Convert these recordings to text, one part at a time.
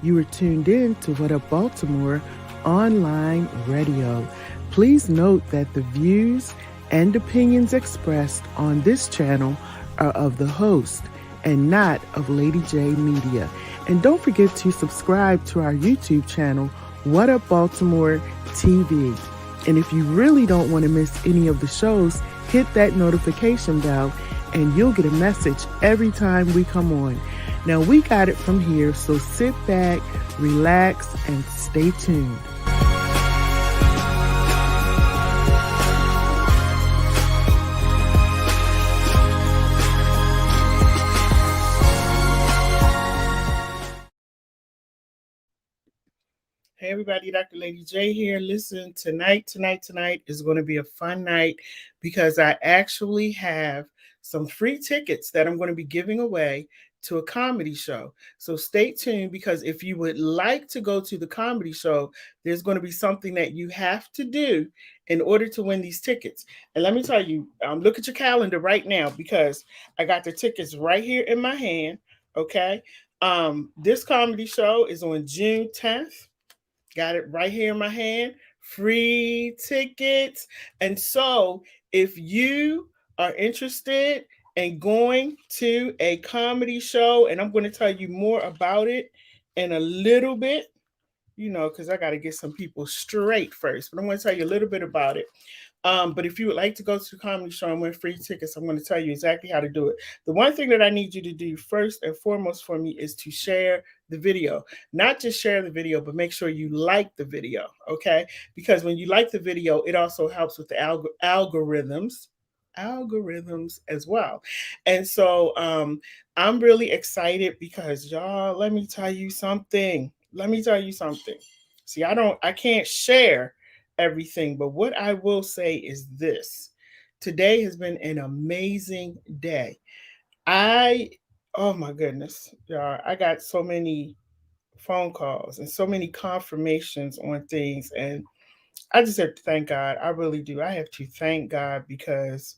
You are tuned in to What Up Baltimore online radio. Please note that the views and opinions expressed on this channel are of the host and not of LadyJ Media. And don't forget to subscribe to our YouTube channel, What Up Baltimore TV. And if you really don't want to miss any of the shows, hit that notification bell and you'll get a message every time we come on. Now, we got it from here, so sit back, relax, and stay tuned. Hey everybody, Dr. Lady J here. Listen, tonight is going to be a fun night because I actually have some free tickets that I'm going to be giving away to a comedy show. So stay tuned, because if you would like to go to the comedy show, there's going to be something that you have to do in order to win these tickets. And let me tell you, look at your calendar right now, because I got the tickets right here in my hand. Okay. This comedy show is on June 10th. Got it right here in my hand. Free tickets. And so if you are interested in going to a comedy show, and I'm going to tell you more about it in a little bit, because I got to get some people straight first, but I'm going to tell you a little bit about it. But if you would like to go to the comedy show and win free tickets, I'm going to tell you exactly how to do it. The one thing that I need you to do first and foremost for me is to share the video. Not just share the video, but make sure you like the video, okay? Because when you like the video, it also helps with the algorithms as well. And so I'm really excited because, y'all, let me tell you something. See, I can't share everything, but what I will say is this: today has been an amazing day. Oh my goodness, y'all, I got so many phone calls and so many confirmations on things, and I just have to thank God. I really do. I have to thank God, because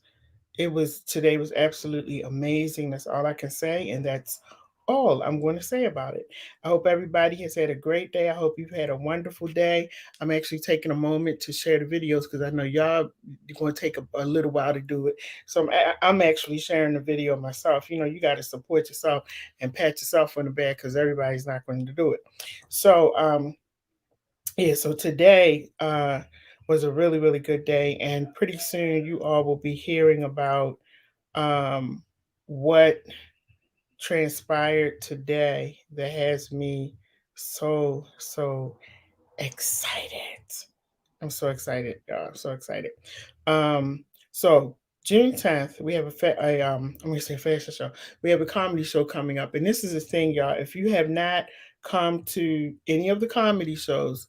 today was absolutely amazing. That's all I can say, and that's all I'm going to say about it. I hope everybody has had a great day. I hope you've had a wonderful day. I'm actually taking a moment to share the videos because I know y'all are going to take a little while to do it. So I'm actually sharing the video myself. You got to support yourself and pat yourself on the back, because everybody's not going to do it. So so today was a really, really good day, and pretty soon you all will be hearing about what transpired today that has me so excited. I'm so excited, y'all. I'm so excited. So June 10th, we have I'm gonna say fashion show. We have a comedy show coming up, and this is the thing, y'all. If you have not come to any of the comedy shows,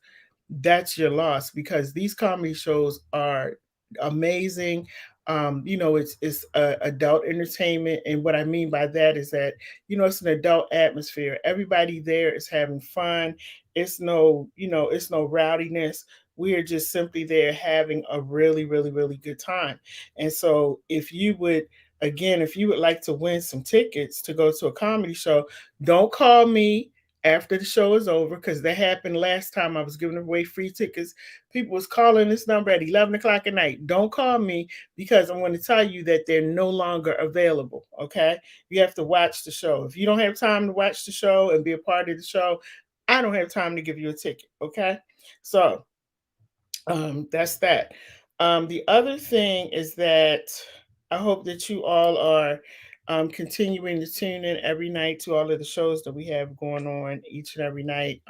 that's your loss, because these comedy shows are amazing. It's adult entertainment, and what I mean by that is that it's an adult atmosphere. Everybody there is having fun. It's no rowdiness. We are just simply there having a really, really, really good time. And so, if you would like to win some tickets to go to a comedy show, don't call me after the show is over, because that happened last time I was giving away free tickets. People was calling this number at 11 o'clock at night. Don't call me, because I'm going to tell you that they're no longer available, okay? You have to watch the show. If you don't have time to watch the show and be a part of the show, I don't have time to give you a ticket, okay? So that's that. The other thing is that I hope that you all are continuing to tune in every night to all of the shows that we have going on each and every night.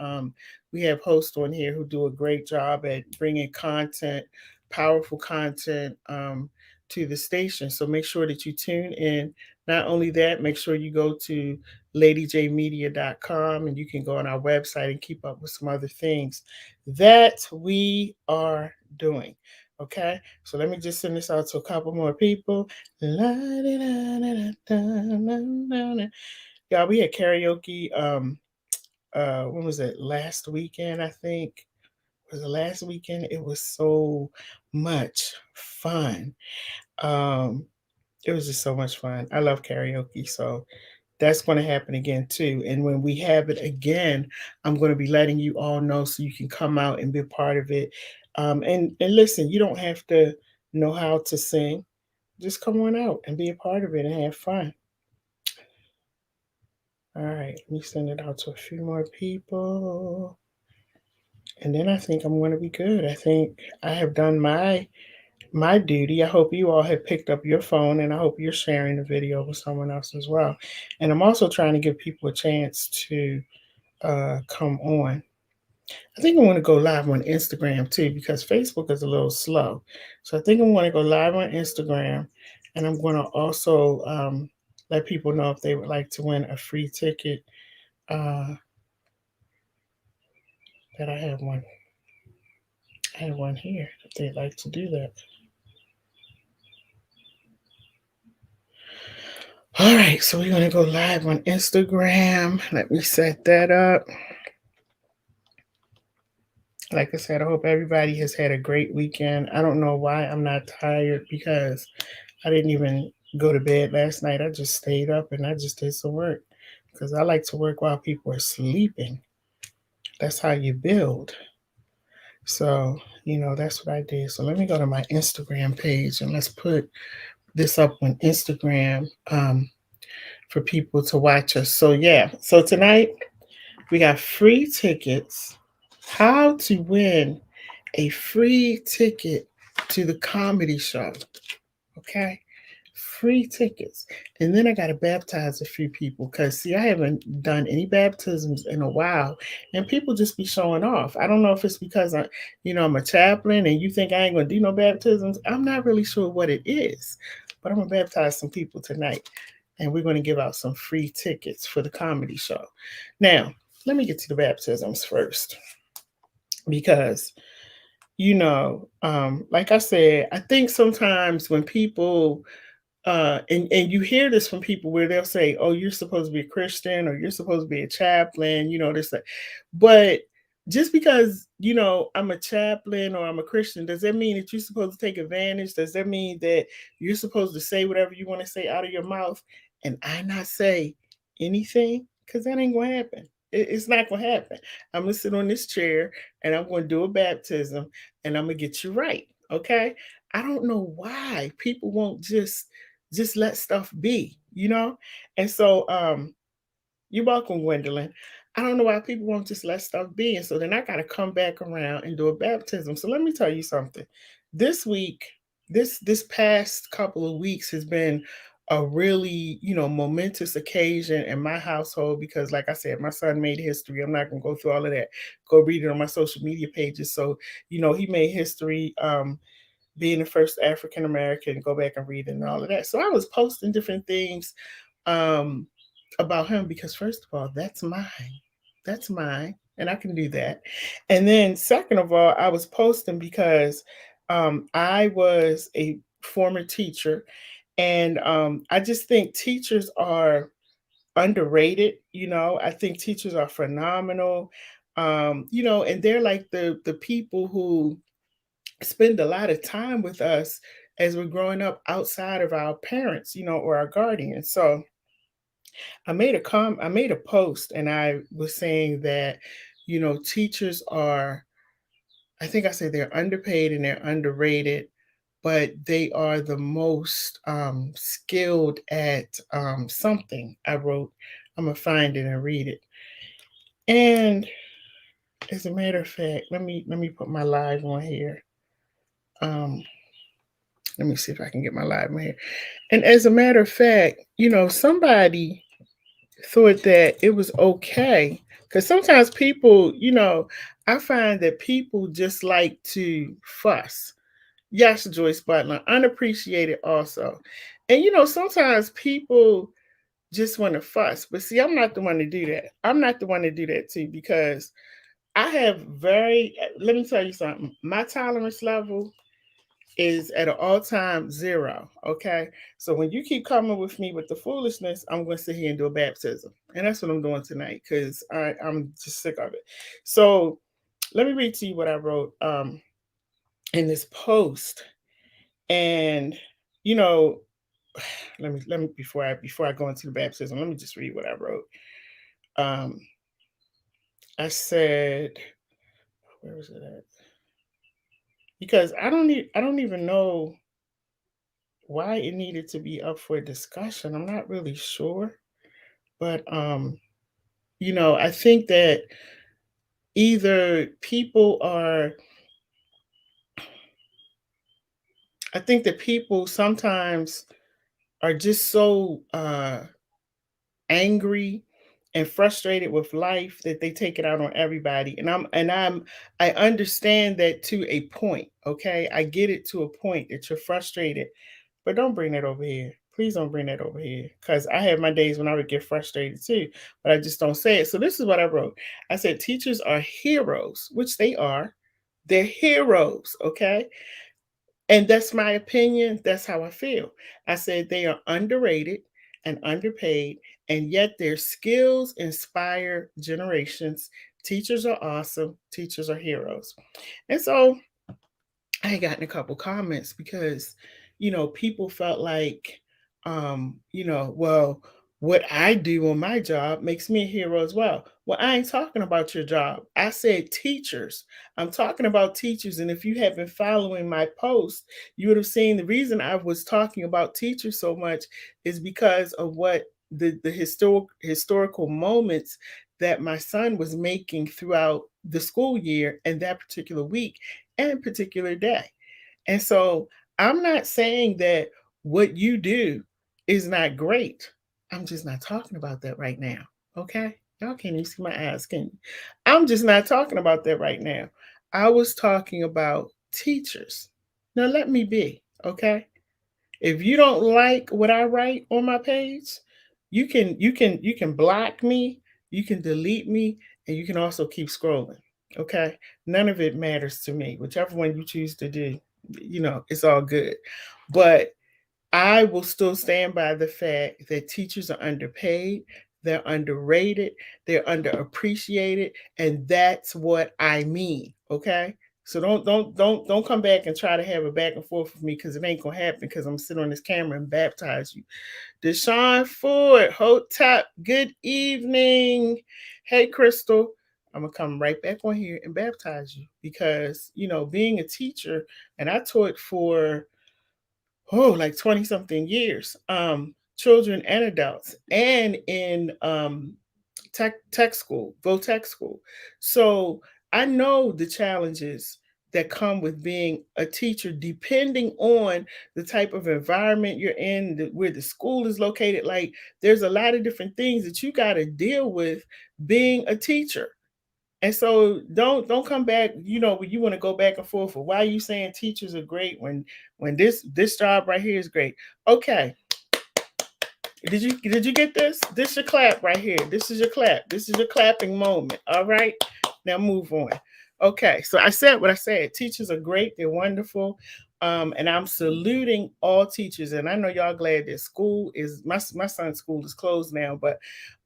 We have hosts on here who do a great job at bringing content, powerful content, to the station. So make sure that you tune in. Not only that, make sure you go to LadyJMedia.com, and you can go on our website and keep up with some other things that we are doing. Okay, so let me just send this out to a couple more people. Y'all, we had karaoke. When was it? Last weekend, I think. Was it last weekend? It was so much fun. It was just so much fun. I love karaoke, so that's going to happen again too. And when we have it again, I'm going to be letting you all know so you can come out and be a part of it. And listen, you don't have to know how to sing. Just come on out and be a part of it and have fun. All right, let me send it out to a few more people. And then I think I'm going to be good. I think I have done my duty. I hope you all have picked up your phone, and I hope you're sharing the video with someone else as well. And I'm also trying to give people a chance to come on. I think I want to go live on Instagram too because Facebook is a little slow. So I think I want to go live on Instagram, and I'm going to also let people know if they would like to win a free ticket. Uh, that I have one. I have one here if they'd like to do that. All right, so we're gonna go live on Instagram. Let me set that up. Like I said, I hope everybody has had a great weekend. I don't know why I'm not tired because I didn't even go to bed last night. I just stayed up and I just did some work because I like to work while people are sleeping. That's how you build. So, that's what I did. So let me go to my Instagram page and let's put this up on Instagram for people to watch us. So, yeah. So tonight we got free tickets. How to win a free ticket to the comedy show. Okay. Free tickets. And then I got to baptize a few people because, see, I haven't done any baptisms in a while. And people just be showing off. I don't know if it's because I'm a chaplain and you think I ain't going to do no baptisms. I'm not really sure what it is. But I'm going to baptize some people tonight. And we're going to give out some free tickets for the comedy show. Now, let me get to the baptisms first because like I said, I think sometimes when people and you hear this from people where they'll say, "Oh, you're supposed to be a Christian or you're supposed to be a chaplain," this, that. But just because I'm a chaplain or I'm a Christian, does that mean that you're supposed to take advantage? Does that mean that you're supposed to say whatever you want to say out of your mouth and I not say anything? Because that ain't gonna happen. It's not gonna happen. I'm gonna sit on this chair and I'm gonna do a baptism and I'm gonna get you right. Okay. I don't know why people won't just let stuff be. And so you're welcome, Gwendolyn. I don't know why people won't just let stuff be. And so then I gotta come back around and do a baptism. So let me tell you something. This week, this past couple of weeks has been a really, momentous occasion in my household because like I said, my son made history. I'm not gonna go through all of that. Go read it on my social media pages. So, he made history. Being the first African American, go back and read it and all of that. So I was posting different things um, about him because, first of all, that's mine. That's mine. And I can do that. And then, second of all, I was posting because I was a former teacher. And I just think teachers are underrated. I think teachers are phenomenal. And they're like the people who spend a lot of time with us as we're growing up outside of our parents, or our guardians. So I made a post and I was saying that, teachers are, I think I said they're underpaid and they're underrated, but they are the most skilled at something. I wrote, I'm gonna find it and read it. And as a matter of fact, let me put my live on here. Um, Let me see if I can get my live on here. And as a matter of fact, somebody thought that it was okay. Because sometimes people, I find that people just like to fuss. Yes, Joyce Butler, unappreciated also. And, sometimes people just want to fuss. But see, I'm not the one to do that. I'm not the one to do that too, because I have let me tell you something. My tolerance level is at an all-time zero. Okay. So when you keep coming with me with the foolishness, I'm going to sit here and do a baptism. And that's what I'm doing tonight because I'm just sick of it. So let me read to you what I wrote in this post. And, you know, let me before I go into the baptism, let me just read what I wrote. Um, I said, where was it at? Because I don't even know why it needed to be up for discussion. I'm not really sure, but I think that either people are I think that people sometimes are just so angry and frustrated with life that they take it out on everybody. I understand that to a point, okay? I get it to a point that you're frustrated, but don't bring that over here. Please don't bring that over here, because I have my days when I would get frustrated too, but I just don't say it. So this is what I wrote. I said teachers are heroes, which they are. They're heroes, okay? And that's my opinion. That's how I feel. I said they are underrated and underpaid, and yet their skills inspire generations. Teachers are awesome. Teachers are heroes. And so I had gotten a couple comments because, people felt like, well, what I do on my job makes me a hero as well. Well, I ain't talking about your job. I said teachers. I'm talking about teachers. And if you have been following my post, you would have seen the reason I was talking about teachers so much is because of what the historical moments that my son was making throughout the school year and that particular week and particular day. And so I'm not saying that what you do is not great. I'm just not talking about that right now. Okay? Y'all can't even see my eyes, can you? I'm just not talking about that right now. I was talking about teachers. Now let me be, okay? If you don't like what I write on my page, you can block me, you can delete me, and you can also keep scrolling. Okay? None of it matters to me. Whichever one you choose to do, it's all good. But I will still stand by the fact that teachers are underpaid, they're underrated, they're underappreciated, and that's what I mean. Okay. So don't come back and try to have a back and forth with me, because it ain't gonna happen, because I'm gonna sit on this camera and baptize you. Deshaun Ford, Hotep, good evening. Hey Crystal. I'm gonna come right back on here and baptize you, because being a teacher, and I taught for like 20 something years, children and adults, and in tech school, tech school. So I know the challenges that come with being a teacher, depending on the type of environment you're in, where the school is located. Like, there's a lot of different things that you got to deal with being a teacher. And so don't come back, when you want to go back and forth for why are you saying teachers are great when this job right here is great. Okay. Did you get this? This your clap right here. This is your clap. This is your clapping moment. All right. Now move on. Okay. So I said what I said. Teachers are great. They're wonderful. And I'm saluting all teachers. And I know y'all glad that school is my son's school is closed now, but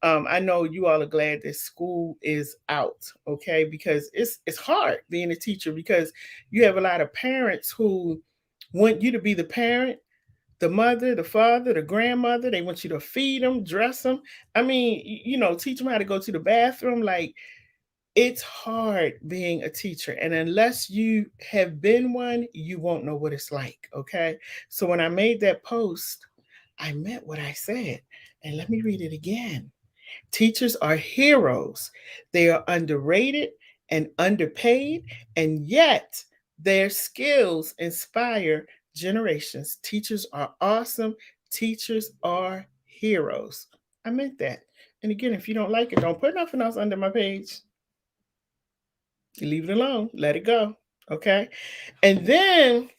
I know you all are glad that school is out. Okay, because it's hard being a teacher, because you have a lot of parents who want you to be the parent, the mother, the father, the grandmother. They want you to feed them, dress them. I mean, teach them how to go to the bathroom. Like, it's hard being a teacher. And unless you have been one, you won't know what it's like. Okay. So when I made that post, I meant what I said. And let me read it again. Teachers are heroes. They are underrated and underpaid, and yet their skills inspire generations. Teachers are awesome. Teachers are heroes. I meant that. And again, if you don't like it, don't put nothing else under my page. You leave it alone. Let it go. Okay. And then,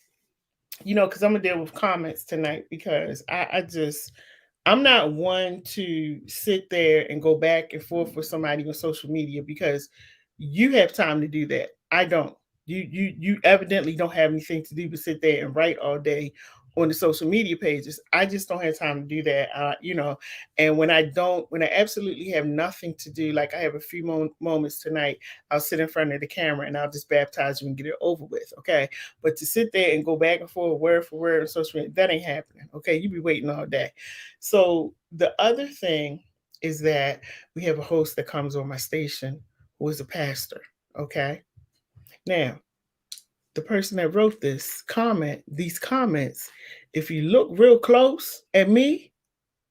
because I'm going to deal with comments tonight, because I'm not one to sit there and go back and forth with somebody on social media, because you have time to do that. I don't. You evidently don't have anything to do but sit there and write all day on the social media pages. I just don't have time to do that. And when I absolutely have nothing to do, like I have a few moments tonight, I'll sit in front of the camera and I'll just baptize you and get it over with. Okay. But to sit there and go back and forth word for word on social media, that ain't happening. Okay. You be waiting all day. So the other thing is that we have a host that comes on my station who is a pastor. Okay. Now, the person that wrote these comments, if you look real close at me,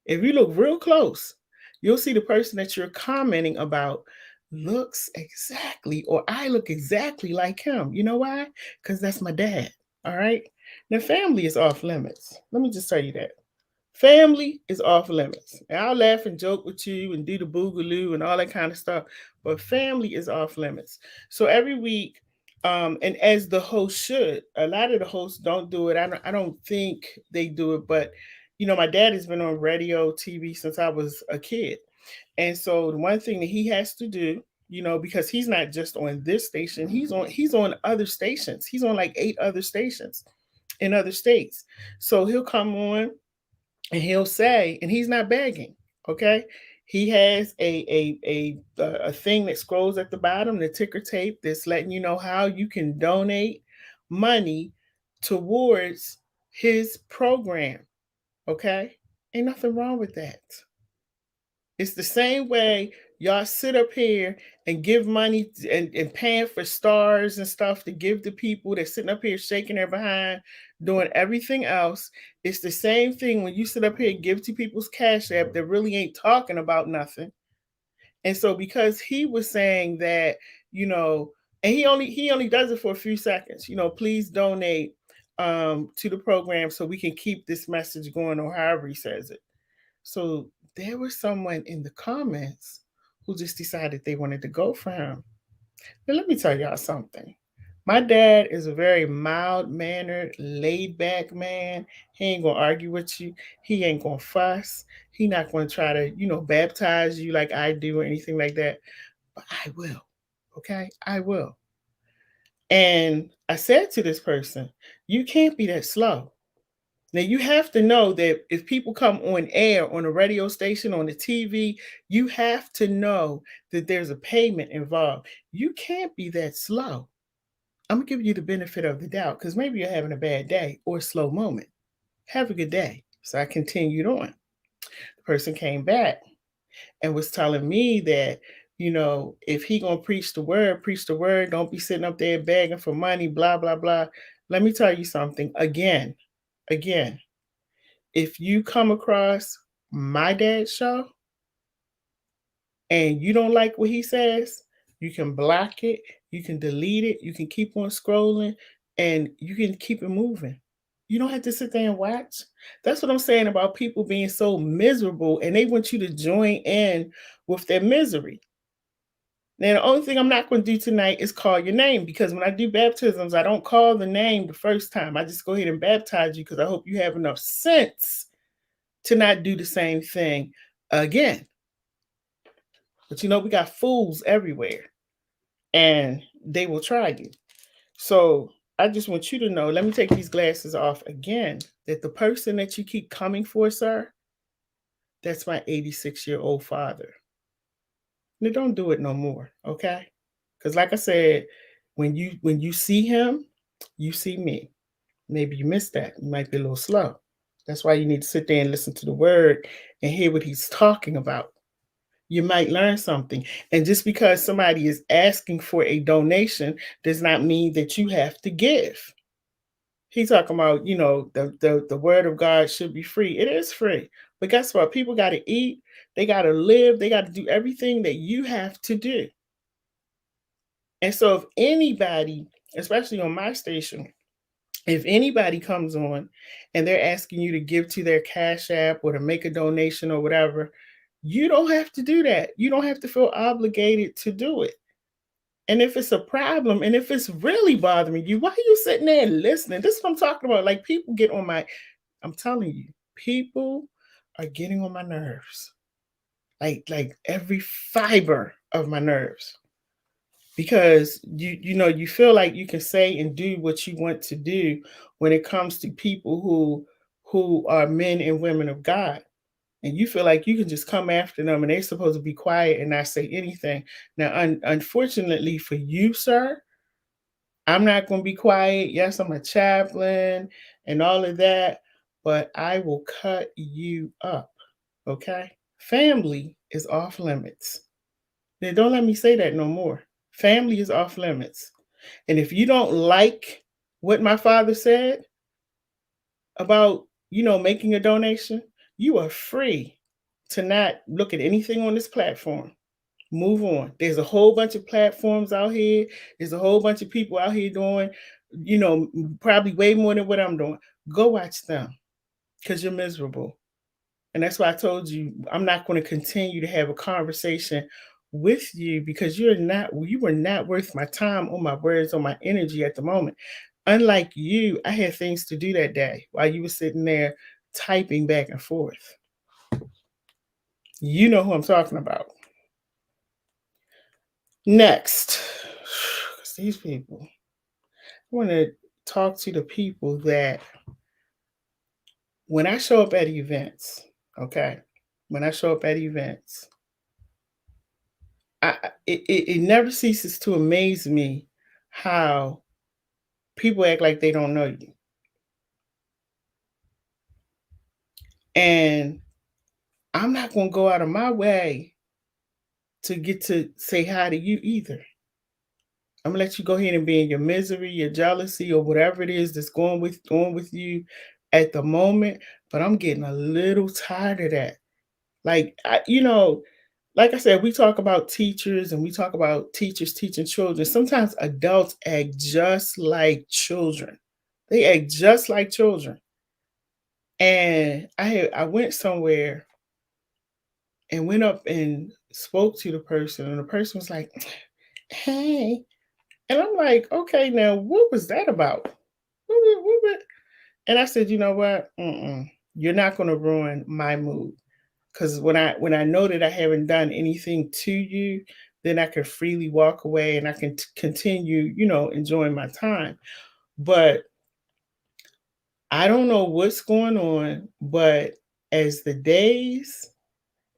if you look real close, you'll see the person that you're commenting about looks exactly, or I look exactly like him. You know why? Because that's my dad. All right. Now, family is off limits. Let me just tell you that. Family is off limits. And I'll laugh and joke with you and do the boogaloo and all that kind of stuff, but family is off limits. So every week, and as the host should, a lot of the hosts don't do it. I don't think they do it, but my dad has been on radio, TV since I was a kid. And so the one thing that he has to do, because he's not just on this station, he's on other stations. He's on like 8 other stations in other states. So he'll come on and he'll say, and he's not begging, okay? He has a thing that scrolls at the bottom, the ticker tape that's letting you know how you can donate money towards his program, okay? Ain't nothing wrong with that. It's the same way y'all sit up here and give money and paying for stars and stuff to give to people that's sitting up here shaking their behind, doing everything else. It's the same thing when you sit up here and give to people's Cash App that really ain't talking about nothing. And so because he was saying that, and he only does it for a few seconds, please donate to the program so we can keep this message going, or however he says it. So there was someone in the comments who just decided they wanted to go for him. Now, let me tell y'all something. My dad is a very mild mannered, laid back man. He ain't going to argue with you. He ain't going to fuss. He not going to try to, baptize you like I do or anything like that. But I will. Okay? I will. And I said to this person, you can't be that slow. Now, you have to know that if people come on air, on a radio station, on the TV, you have to know that there's a payment involved. You can't be that slow. I'm going to give you the benefit of the doubt because maybe you're having a bad day or a slow moment. Have a good day. So I continued on. The person came back and was telling me that, if he going to preach the word, don't be sitting up there begging for money, blah, blah, blah. Let me tell you something. Again, if you come across my dad's show and you don't like what he says, you can block it, you can delete it, you can keep on scrolling, and you can keep it moving. You don't have to sit there and watch. That's what I'm saying about people being so miserable and they want you to join in with their misery. Now, the only thing I'm not going to do tonight is call your name, because when I do baptisms, I don't call the name the first time. I just go ahead and baptize you because I hope you have enough sense to not do the same thing again. But we got fools everywhere and they will try you. So I just want you to know, let me take these glasses off again, that the person that you keep coming for, sir, that's my 86-year-old father. Now, don't do it no more, okay? Because like I said, when you see him, you see me. Maybe you missed that. You might be a little slow. That's why you need to sit there and listen to the word and hear what he's talking about. You might learn something. And just because somebody is asking for a donation does not mean that you have to give. He's talking about, the word of God should be free. It is free. But guess what? People got to eat. They got to live. They got to do everything that you have to do. And so if anybody, especially on my station, if anybody comes on and they're asking you to give to their Cash App or to make a donation or whatever, you don't have to do that. You don't have to feel obligated to do it. And if it's a problem and if it's really bothering you, why are you sitting there and listening? This is what I'm talking about. Like, people get on I'm telling you, people are getting on my nerves. Like every fiber of my nerves. Because you feel like you can say and do what you want to do when it comes to people who who are men and women of God. And you feel like you can just come after them and they're supposed to be quiet and not say anything. Now, unfortunately for you, sir, I'm not going to be quiet. Yes, I'm a chaplain and all of that, but I will cut you up. Okay? Family is off limits. Then don't let me say that no more. Family is off limits. And if you don't like what my father said about, making a donation, you are free to not look at anything on this platform. Move on. There's a whole bunch of platforms out here. There's a whole bunch of people out here doing, probably way more than what I'm doing. Go watch them because you're miserable. And that's why I told you I'm not going to continue to have a conversation with you because you were not worth my time or my words or my energy at the moment. Unlike you, I had things to do that day while you were sitting there typing back and forth. You know who I'm talking about. Next, these people. I want to talk to the people that when I show up at events, okay, when I show up at events, it never ceases to amaze me how people act like they don't know you. And I'm not going to go out of my way to get to say hi to you either. I'm gonna let you go ahead and be in your misery, your jealousy, or whatever it is that's going with you at the moment. But I'm getting a little tired of that. Like like I said, we talk about teachers and we talk about teachers teaching children. Sometimes adults act just like children. They act just like children. And I went somewhere and went up and spoke to the person, and the person was like, "Hey," and I'm like, "Okay, now what was that about?" And I said, "You know what? You're not going to ruin my mood." Because when I know that I haven't done anything to you, then I can freely walk away and I can continue, enjoying my time. But I don't know what's going on, but as the days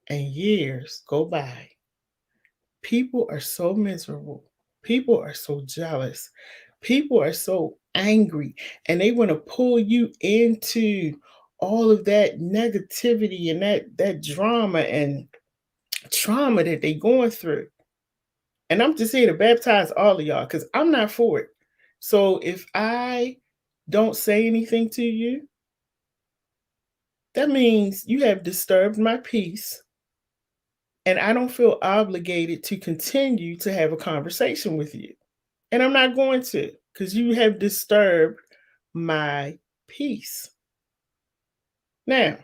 and years go by, people are so miserable. People are so jealous. People are so angry, and they want to pull you into all of that negativity and that drama and trauma that they going through. And I'm just here to baptize all of y'all because I'm not for it. So if I don't say anything to you, that means you have disturbed my peace. And I don't feel obligated to continue to have a conversation with you. And I'm not going to because you have disturbed my peace. Now,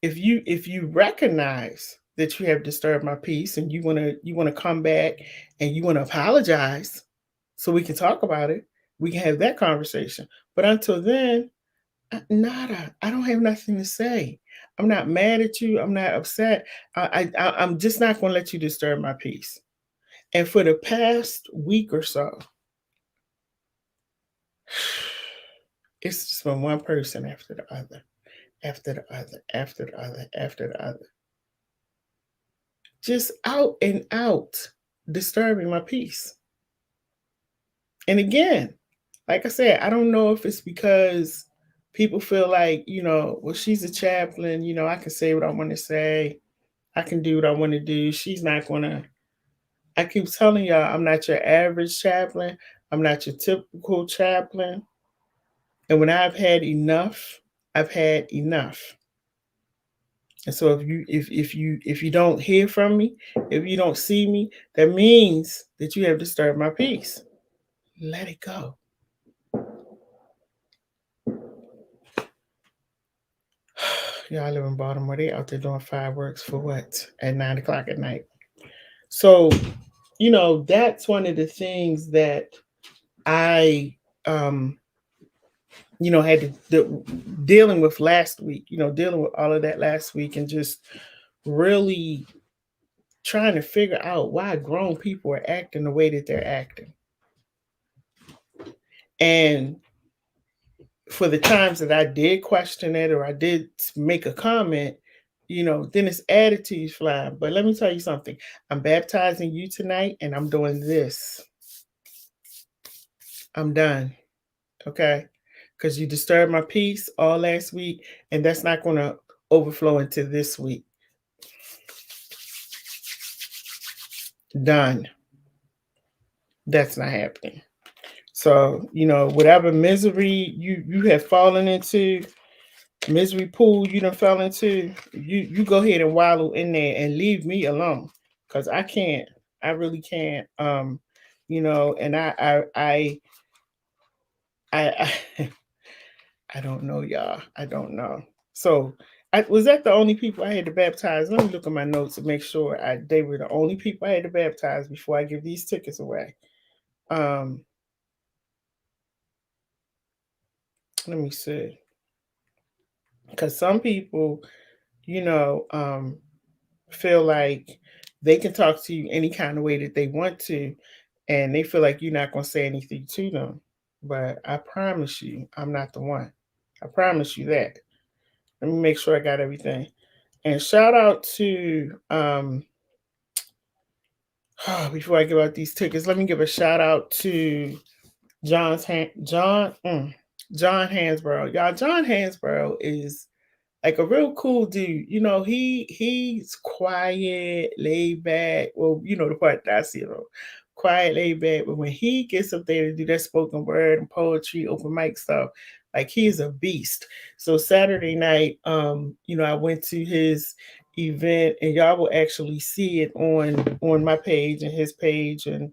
if you recognize that you have disturbed my peace and you want to come back and you want to apologize so we can talk about it, we can have that conversation. But until then, nada. I don't have nothing to say. I'm not mad at you. I'm not upset. I'm just not going to let you disturb my peace. And for the past week or so, it's just been one person after the other, after the other, after the other, after the other. Just out and out disturbing my peace. And again, like I said, I don't know if it's because people feel like, well, she's a chaplain, I can say what I want to say. I can do what I want to do. She's not going to. I keep telling y'all, I'm not your average chaplain. I'm not your typical chaplain. And when I've had enough, I've had enough. And so if you don't hear from me, if you don't see me, that means that you have disturbed my peace. Let it go. Y'all, I live in Baltimore. They out there doing fireworks for what? At 9 o'clock at night. So, that's one of the things that I had dealing with last week, dealing with all of that last week and just really trying to figure out why grown people are acting the way that they're acting. And for the times that I did question it or I did make a comment, then it's attitude flying. But let me tell you something. I'm baptizing you tonight and I'm doing this. I'm done. Okay. Because you disturbed my peace all last week, and that's not going to overflow into this week. Done. That's not happening. So, whatever misery you have fallen into, misery pool you done fell into, you go ahead and wallow in there and leave me alone. Cause I can't. I really can't. And I I don't know, y'all. I don't know. So was that the only people I had to baptize? Let me look at my notes and make sure they were the only people I had to baptize before I give these tickets away. Let me see. Because some people, you know, feel like they can talk to you any kind of way that they want to, and they feel like you're not going to say anything to them. But I promise you, I'm not the one. I promise you that. Let me make sure I got everything. And shout out to before I give out these tickets, let me give a shout out to John Hansborough. Y'all, John Hansborough is like a real cool dude. He's quiet, laid back. Well, the part that I see him, quiet, laid back. But when he gets up there to do that spoken word and poetry, open mic stuff, like he's a beast. So Saturday night, I went to his event, and y'all will actually see it on my page and his page, and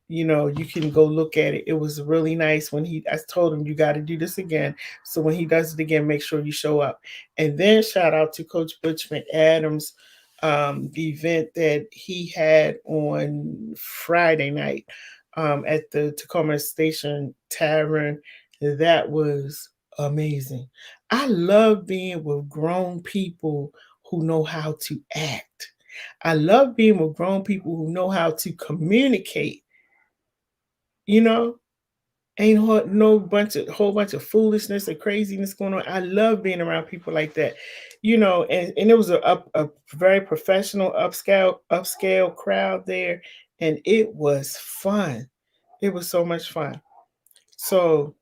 you can go look at it. It was really nice when I told him, you got to do this again. So when he does it again, make sure you show up. And then shout out to Coach Butch McAdams, the event that he had on Friday night at the Tacoma Station Tavern. That was amazing. I love being with grown people who know how to act. I love being with grown people who know how to communicate. You know, ain't no whole bunch of foolishness and craziness going on. I love being around people like that. And it was a very professional upscale crowd there, and it was fun. It was so much fun. So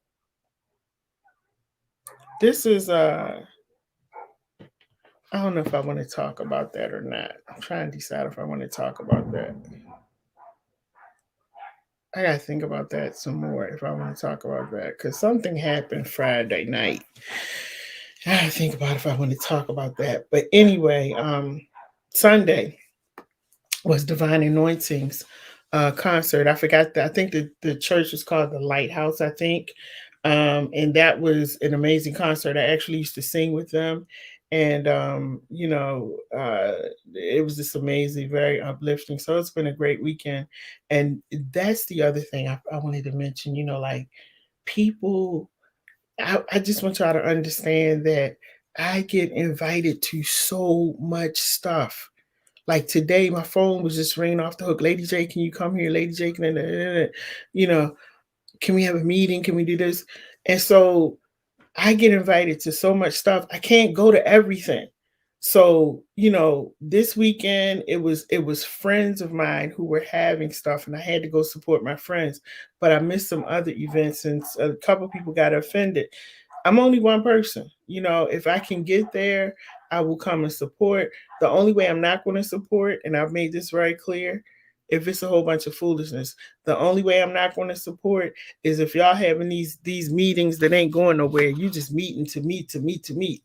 this is I don't know if I want to talk about that or not. I'm trying to decide if I want to talk about that. I gotta think about that some more if I want to talk about that, because something happened Friday night. I gotta think about if I want to talk about that. But anyway, Sunday was Divine Anointings concert. I forgot that. I think the church was called the Lighthouse, I think. And that was an amazing concert. I actually used to sing with them. And it was just amazing, very uplifting. So it's been a great weekend. And that's the other thing I wanted to mention, like people, I just want y'all to understand that I get invited to so much stuff. Like today, my phone was just ringing off the hook. Lady J, can you come here? Lady J, can we have a meeting? Can we do this? And so I get invited to so much stuff. I can't go to everything. So, this weekend it was friends of mine who were having stuff, and I had to go support my friends. But I missed some other events, and a couple people got offended. I'm only one person. If I can get there, I will come and support. The only way I'm not going to support, and I've made this very clear, if it's a whole bunch of foolishness. The only way I'm not going to support is if y'all having these meetings that ain't going nowhere. You just meeting to meet.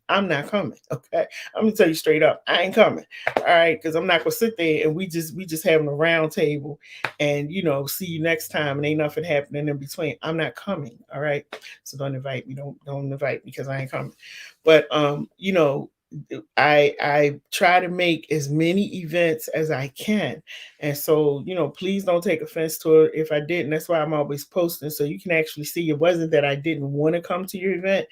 I'm not coming. Okay. I'm gonna tell you straight up, I ain't coming. All right, because I'm not gonna sit there and we just having a round table and see you next time and ain't nothing happening in between. I'm not coming. All right. So don't invite me. Don't invite me because I ain't coming. But I try to make as many events as I can. And so, please don't take offense to it if I didn't. That's why I'm always posting. So you can actually see it wasn't that I didn't want to come to your event.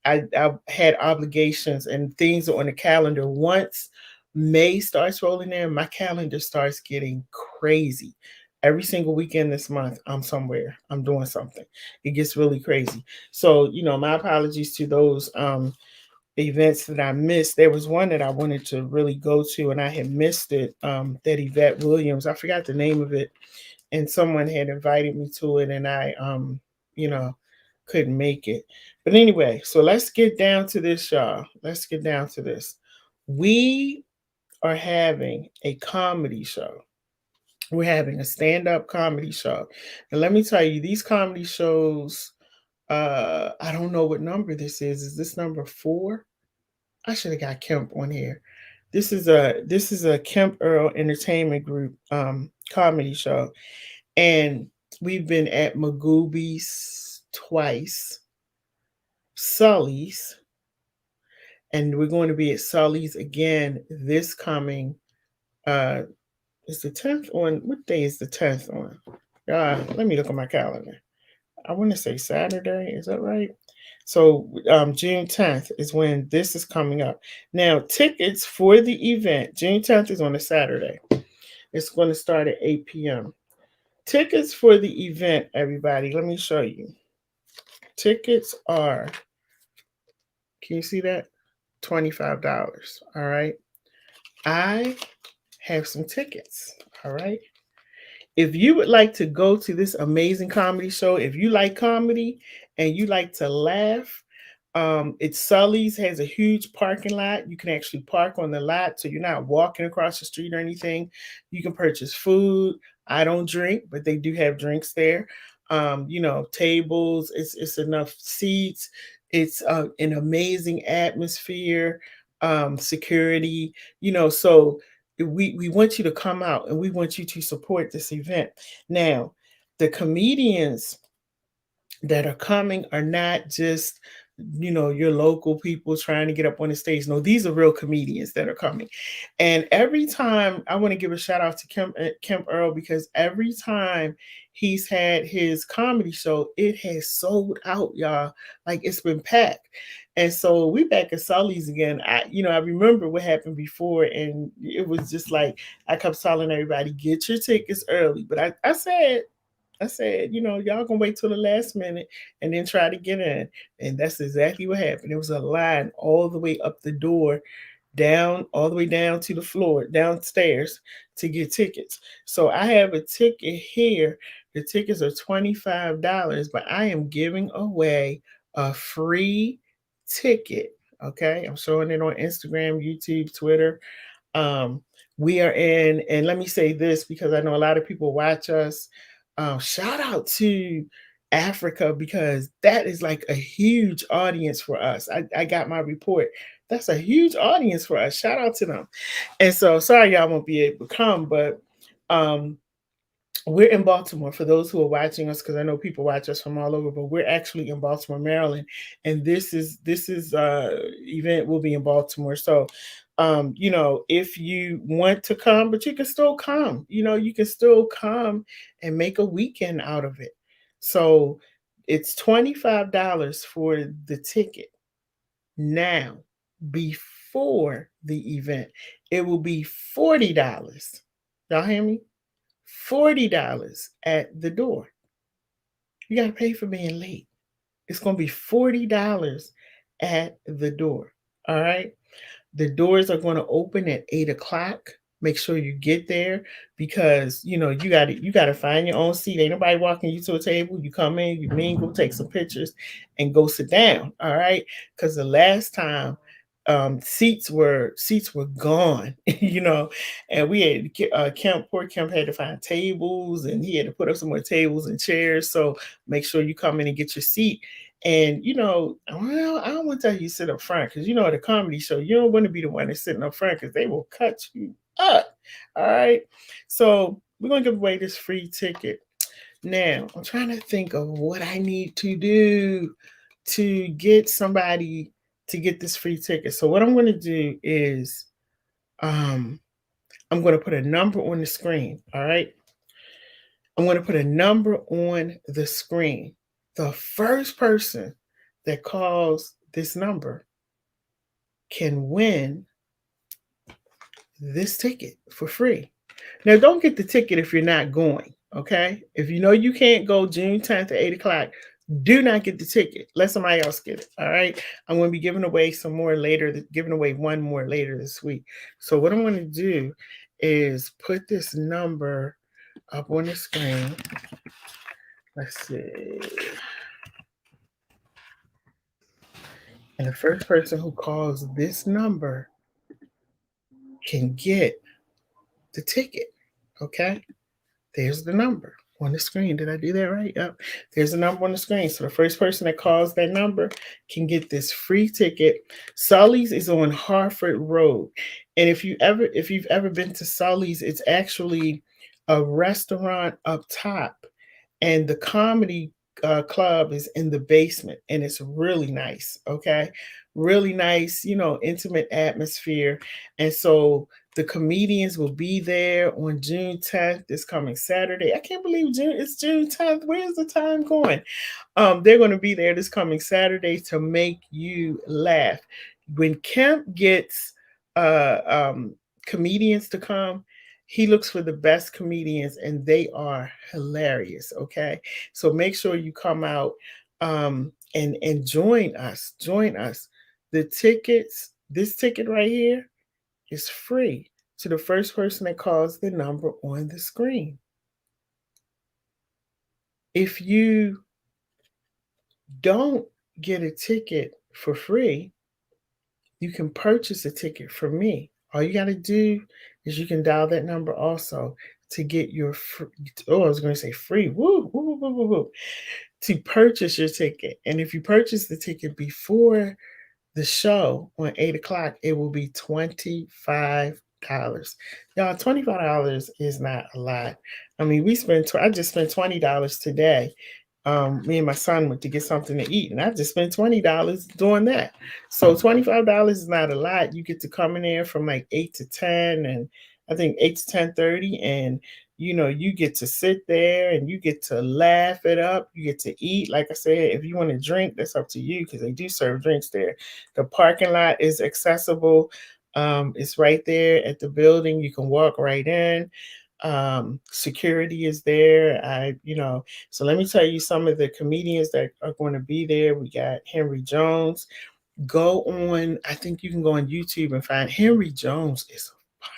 I had obligations and things on the calendar. Once May starts rolling in, my calendar starts getting crazy. Every single weekend this month, I'm somewhere. I'm doing something. It gets really crazy. So, my apologies to those events that I missed. There was one that I wanted to really go to and I had missed it. That Yvette Williams. I forgot the name of it. And someone had invited me to it and I you know, couldn't make it. But anyway, so let's get down to this, y'all. Let's get down to this. We are having a comedy show. We're having a stand-up comedy show. And let me tell you, these comedy shows, I don't know what number this is. Is this number 4? I should have got Kemp on here. This is a Kemp Earl Entertainment Group comedy show. And we've been at Magooby's twice, Sully's, and we're going to be at Sully's again this coming is the 10th on, what day is the 10th on? Let me look at my calendar. I want to say Saturday. Is that right? So June 10th is when this is coming up. Now, tickets for the event, June 10th is on a Saturday. It's going to start at 8 p.m. Tickets for the event, everybody, let me show you. Tickets are, can you see that? $25. All right. I have some tickets. All right. If you would like to go to this amazing comedy show, if you like comedy and you like to laugh, it's Sully's, has a huge parking lot. You can actually park on the lot, so you're not walking across the street or anything. You can purchase food. I don't drink, but they do have drinks there. Tables. It's enough seats. It's an amazing atmosphere. Security. So we want you to come out and we want you to support this event. Now, the comedians that are coming are not just your local people trying to get up on the stage. No, these are real comedians that are coming. And every time, I want to give a shout out to Kemp Earl, because every time he's had his comedy show, it has sold out, y'all. Like, it's been packed. And so we back at Sully's again. I remember what happened before, and it was just like I kept telling everybody, get your tickets early. But I said, y'all gonna wait till the last minute and then try to get in. And that's exactly what happened. There was a line all the way up the door, down, all the way down to the floor, downstairs to get tickets. So I have a ticket here. The tickets are $25, but I am giving away a free ticket. Okay. I'm showing it on Instagram, YouTube, Twitter. um, we are in, and let me say this because I know a lot of people watch us. Shout out to Africa, because that is like a huge audience for us. I got my report. That's a huge audience for us. Shout out to them. And so sorry y'all won't be able to come, but um, we're in Baltimore for those who are watching us, because I know people watch us from all over, but we're actually in Baltimore, Maryland, and this is event will be in Baltimore. So if you want to come, but you can still come, you can still come and make a weekend out of it. So it's $25 for the ticket. Now, before the event, it will be $40. Y'all hear me? $40 at the door. You got to pay for being late. It's going to be $40 at the door. All right. The doors are going to open at 8 o'clock. Make sure you get there, because you gotta find your own seat. Ain't nobody walking you to a table. You come in, you mingle, take some pictures, and go sit down. All right. Because the last time seats were gone, and we had poor Kemp had to find tables, and he had to put up some more tables and chairs. So make sure you come in and get your seat. And well, I don't want to tell you sit up front, because at a comedy show, you don't want to be the one that's sitting up front, because they will cut you up. All right. So we're gonna give away this free ticket. Now I'm trying to think of what I need to do to get somebody to get this free ticket. So what I'm going to do is I'm going to put a number on the screen. All right. I'm going to put a number on the screen. The first person that calls this number can win this ticket for free. Now, don't get the ticket if you're not going. Okay. If you know you can't go June 10th at 8 o'clock, do not get the ticket. Let somebody else get it. All right. I'm going to be giving away some more later, giving away one more later this week. So, what I'm going to do is put this number up on the screen. Let's see. And the first person who calls this number can get the ticket. Okay. There's the number on the screen. Did I do that right? Yep. There's a number on the screen. So the first person that calls that number can get this free ticket. Sully's is on Harford Road. And if you've ever been to Sully's, it's actually a restaurant up top. And the comedy club is in the basement, and it's really nice. Okay. Really nice, intimate atmosphere. And so the comedians will be there on June 10th, this coming Saturday. I can't believe it's June 10th. Where's the time going? They're going to be there this coming Saturday to make you laugh. When Kemp gets comedians to come, he looks for the best comedians, and they are hilarious. Okay, so make sure you come out and join us. Join us. The tickets, this ticket right here, is free to the first person that calls the number on the screen. If you don't get a ticket for free, you can purchase a ticket from me. All you got to do is you can dial that number also to get your I was going to say free. Woo, woo, woo, woo, woo. To purchase your ticket. And if you purchase the ticket before the show on 8 o'clock, it will be $25. Y'all, $25 is not a lot. I mean, I just spent $20 today. Me and my son went to get something to eat, and I just spent $20 doing that. So $25 is not a lot. You get to come in there from like 8 to 10, and I think 8 to 10:30, and you get to sit there and you get to laugh it up. You get to eat. Like I said, if you want to drink, that's up to you because they do serve drinks there. The parking lot is accessible. It's right there at the building. You can walk right in. Security is there. So let me tell you some of the comedians that are going to be there. We got Henry Jones. I think you can go on YouTube and find Henry Jones is funny.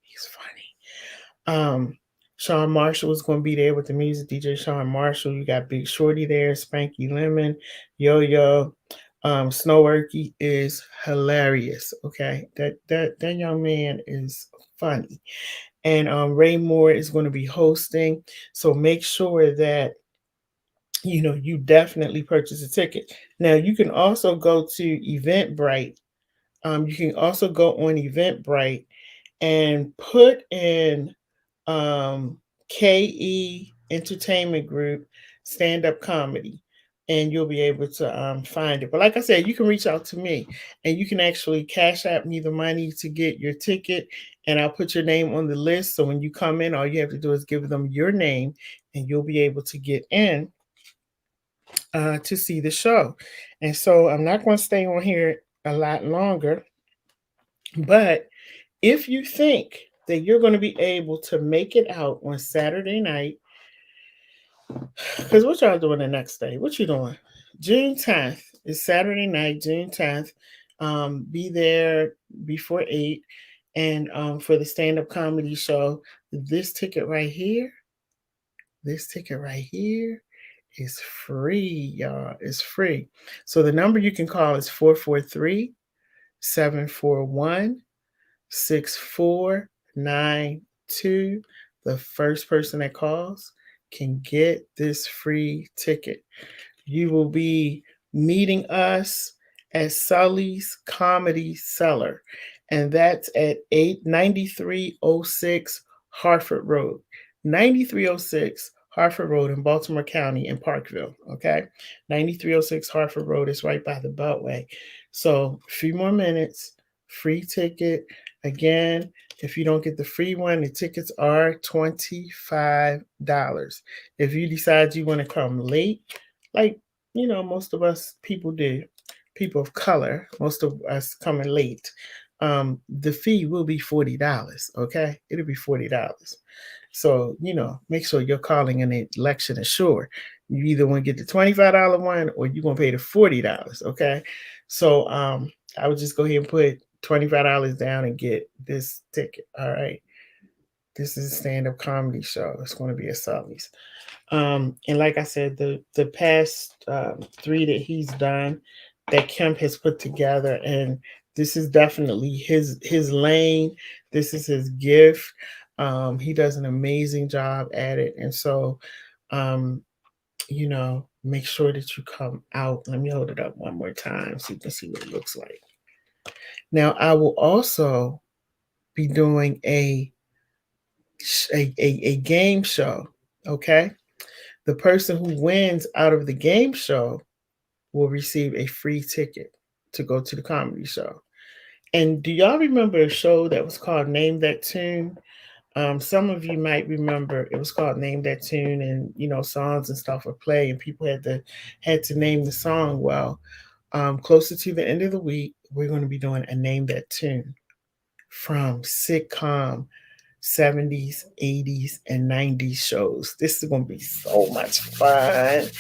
He's funny. Sean Marshall is going to be there with the music. DJ Sean Marshall. You got Big Shorty there, Spanky Lemon, Yo Yo. Snow Erky is hilarious. Okay, that young man is funny. And Ray Moore is going to be hosting. So make sure that you definitely purchase a ticket. Now you can also go to Eventbrite. You can also go on Eventbrite and put in KE Entertainment Group stand up comedy, and you'll be able to find it. But like I said, you can reach out to me, and you can actually cash out me the money to get your ticket, and I'll put your name on the list. So when you come in, all you have to do is give them your name, and you'll be able to get in to see the show. And so I'm not going to stay on here a lot longer, but if you think that you're going to be able to make it out on Saturday night, because what y'all doing the next day? What you doing? June 10th is Saturday night, June 10th. Be there before 8. And for the stand-up comedy show, this ticket right here is free, y'all. It's free. So the number you can call is 443-741-6492. The first person that calls can get this free ticket. You will be meeting us at Sully's Comedy Cellar, and that's at 9306 Harford Road. 9306 Harford Road in Baltimore County in Parkville. Okay, 9306 Harford Road is right by the Beltway. So a few more minutes, free ticket. Again, if you don't get the free one, the tickets are $25. If you decide you want to come late, like most of us people do, people of color, most of us coming late, the fee will be $40. Okay, it'll be $40. So, make sure your calling an election is sure. You either want to get the $25 one or you're going to pay the $40. Okay. So, I would just go ahead and put $25 down and get this ticket. All right. This is a stand-up comedy show. It's going to be at Sully's. And like I said, the past three that he's done, that Kemp has put together, and this is definitely his lane. This is his gift. He does an amazing job at it, and so, um, make sure that you come out. Let me hold it up one more time so you can see what it looks like. Now, I will also be doing a game show. Okay, the person who wins out of the game show will receive a free ticket to go to the comedy show. And do y'all remember a show that was called Name That Tune? Some of you might remember it was called Name That Tune, and songs and stuff would play, and people had to name the song. Well, closer to the end of the week, we're going to be doing a Name That Tune from sitcom 70s, 80s, and 90s shows. This is going to be so much fun.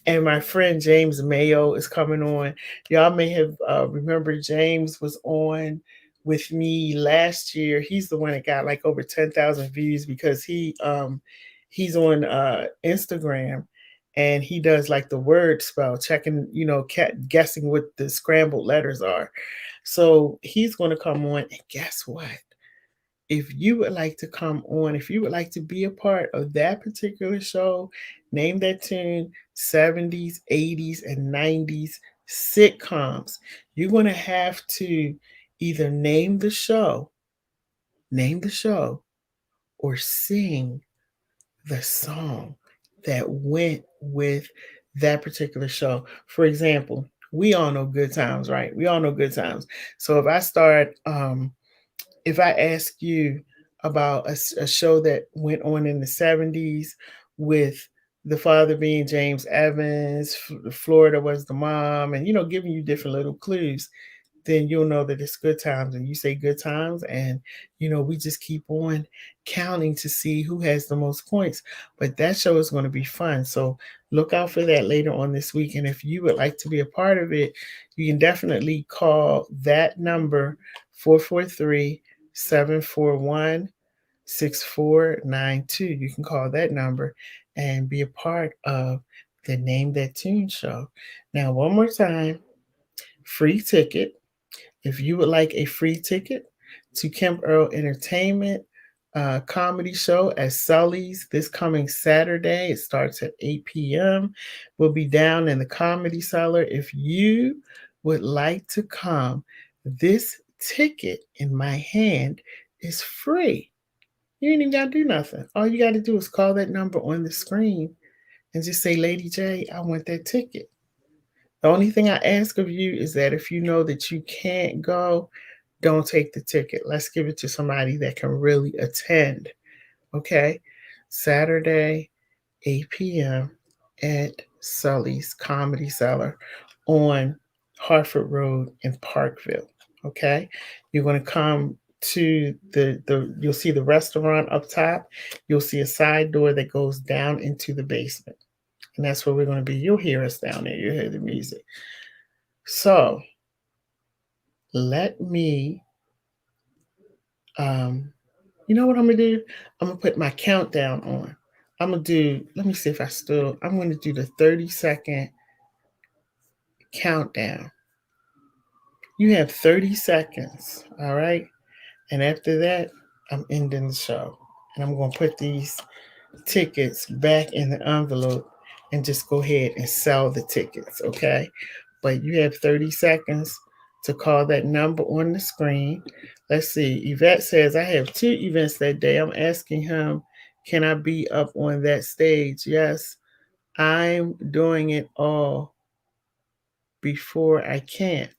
And my friend James Mayo is coming on. Y'all may have remembered James was on with me last year. He's the one that got like over 10,000 views because he's on Instagram, and he does like the word spell checking, guessing what the scrambled letters are. So he's going to come on, and guess what? If you would like to come on, if you would like to be a part of that particular show, Name That Tune, 70s, 80s, and 90s sitcoms, you're going to have to either name the show, or sing the song that went with that particular show. For example, we all know Good Times, right? We all know Good Times. So if I ask you about a show that went on in the 70s with the father being James Evans, Florida was the mom, and giving you different little clues, then you'll know that it's Good Times. And you say Good Times, and we just keep on counting to see who has the most points. But that show is going to be fun. So look out for that later on this week. And if you would like to be a part of it, you can definitely call that number, 443-741-6492. You can call that number and be a part of the Name That Tune show. Now, one more time, free ticket. If you would like a free ticket to Kemp Earl Entertainment comedy show at Sully's this coming Saturday, it starts at 8 p.m. We'll be down in the Comedy Cellar. If you would like to come, this ticket in my hand is free. You ain't even got to do nothing. All you got to do is call that number on the screen and just say, Lady J, I want that ticket. The only thing I ask of you is that if you know that you can't go, don't take the ticket. Let's give it to somebody that can really attend. Okay? Saturday, 8 p.m. at Sully's Comedy Cellar on Hartford Road in Parkville. Okay? You're going to come to you'll see the restaurant up top. You'll see a side door that goes down into the basement. And that's where we're going to be. You'll hear us down there. You'll hear the music. So let me, you know what I'm going to do? I'm going to put my countdown on. I'm going to do, let me see if I'm going to do the 30-second countdown. You have 30 seconds, all right? And after that, I'm ending the show. And I'm going to put these tickets back in the envelope and just go ahead and sell the tickets, okay? But you have 30 seconds to call that number on the screen. Let's see. Yvette says, I have 2 events that day. I'm asking him, can I be up on that stage? Yes, I'm doing it all before I can.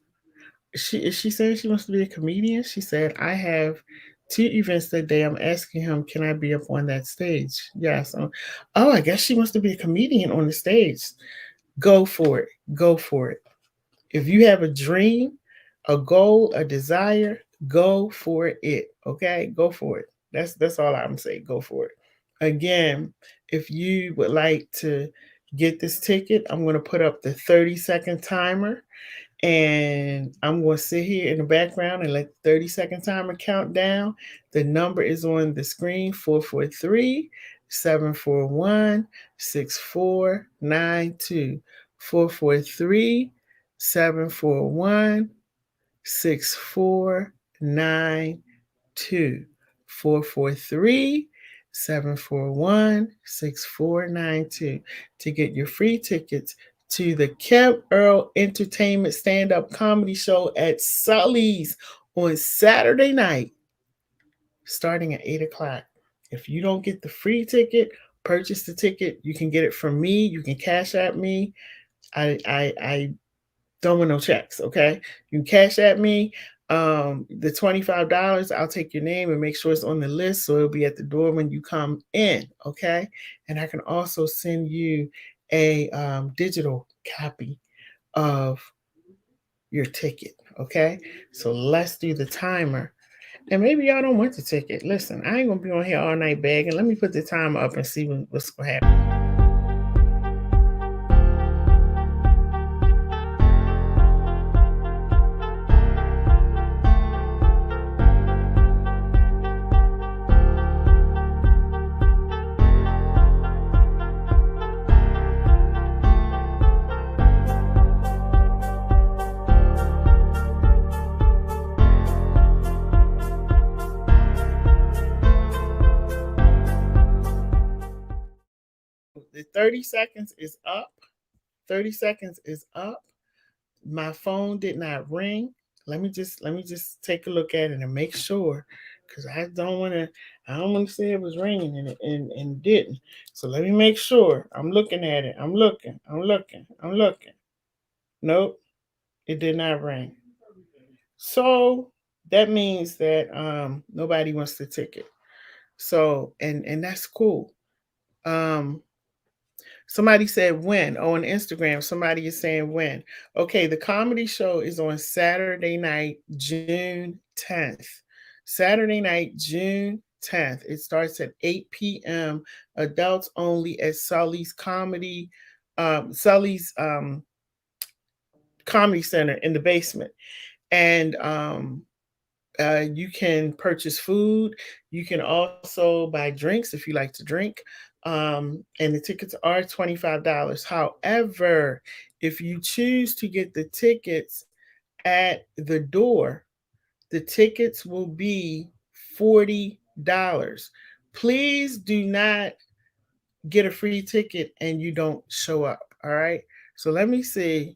Is she saying she wants to be a comedian? She said, I have 2 events that day. I'm asking him, can I be up on that stage? Yes. Oh, I guess she wants to be a comedian on the stage. Go for it. Go for it. If you have a dream, a goal, a desire, go for it. Okay? Go for it. That's all I'm saying. Go for it. Again, if you would like to get this ticket, I'm going to put up the 30-second timer. And I'm going to sit here in the background and let the 30-second timer count down. The number is on the screen, 443-741-6492. 443-741-6492. 443-741-6492 to get your free tickets to the Kev Earl Entertainment Stand-Up Comedy Show at Sully's on Saturday night, starting at 8 o'clock. If you don't get the free ticket, purchase the ticket. You can get it from me. You can cash at me. I don't want no checks, okay? You can cash at me. The $25, I'll take your name and make sure it's on the list so it'll be at the door when you come in, okay? And I can also send you a digital copy of your ticket, okay? So let's do the timer. And maybe y'all don't want the ticket. Listen, I ain't gonna be on here all night begging. Let me put the timer up and see what's gonna happen. The 30 seconds is up. 30 seconds is up. My phone did not ring. Let me just take a look at it and make sure, because I don't want to say it was ringing and didn't. So let me make sure. I'm looking at it. I'm looking. Nope, it did not ring. So that means that nobody wants the ticket. So and that's cool. Um Somebody said when. Oh, on Instagram, somebody is saying when. Okay, the comedy show is on Saturday night, June 10th. Saturday night, June 10th. It starts at 8 p.m. Adults only at Sully's Comedy Center in the basement. And you can purchase food. You can also buy drinks if you like to drink. And the tickets are $25. However, if you choose to get the tickets at the door, the tickets will be $40. Please do not get a free ticket and you don't show up. All right. So let me see.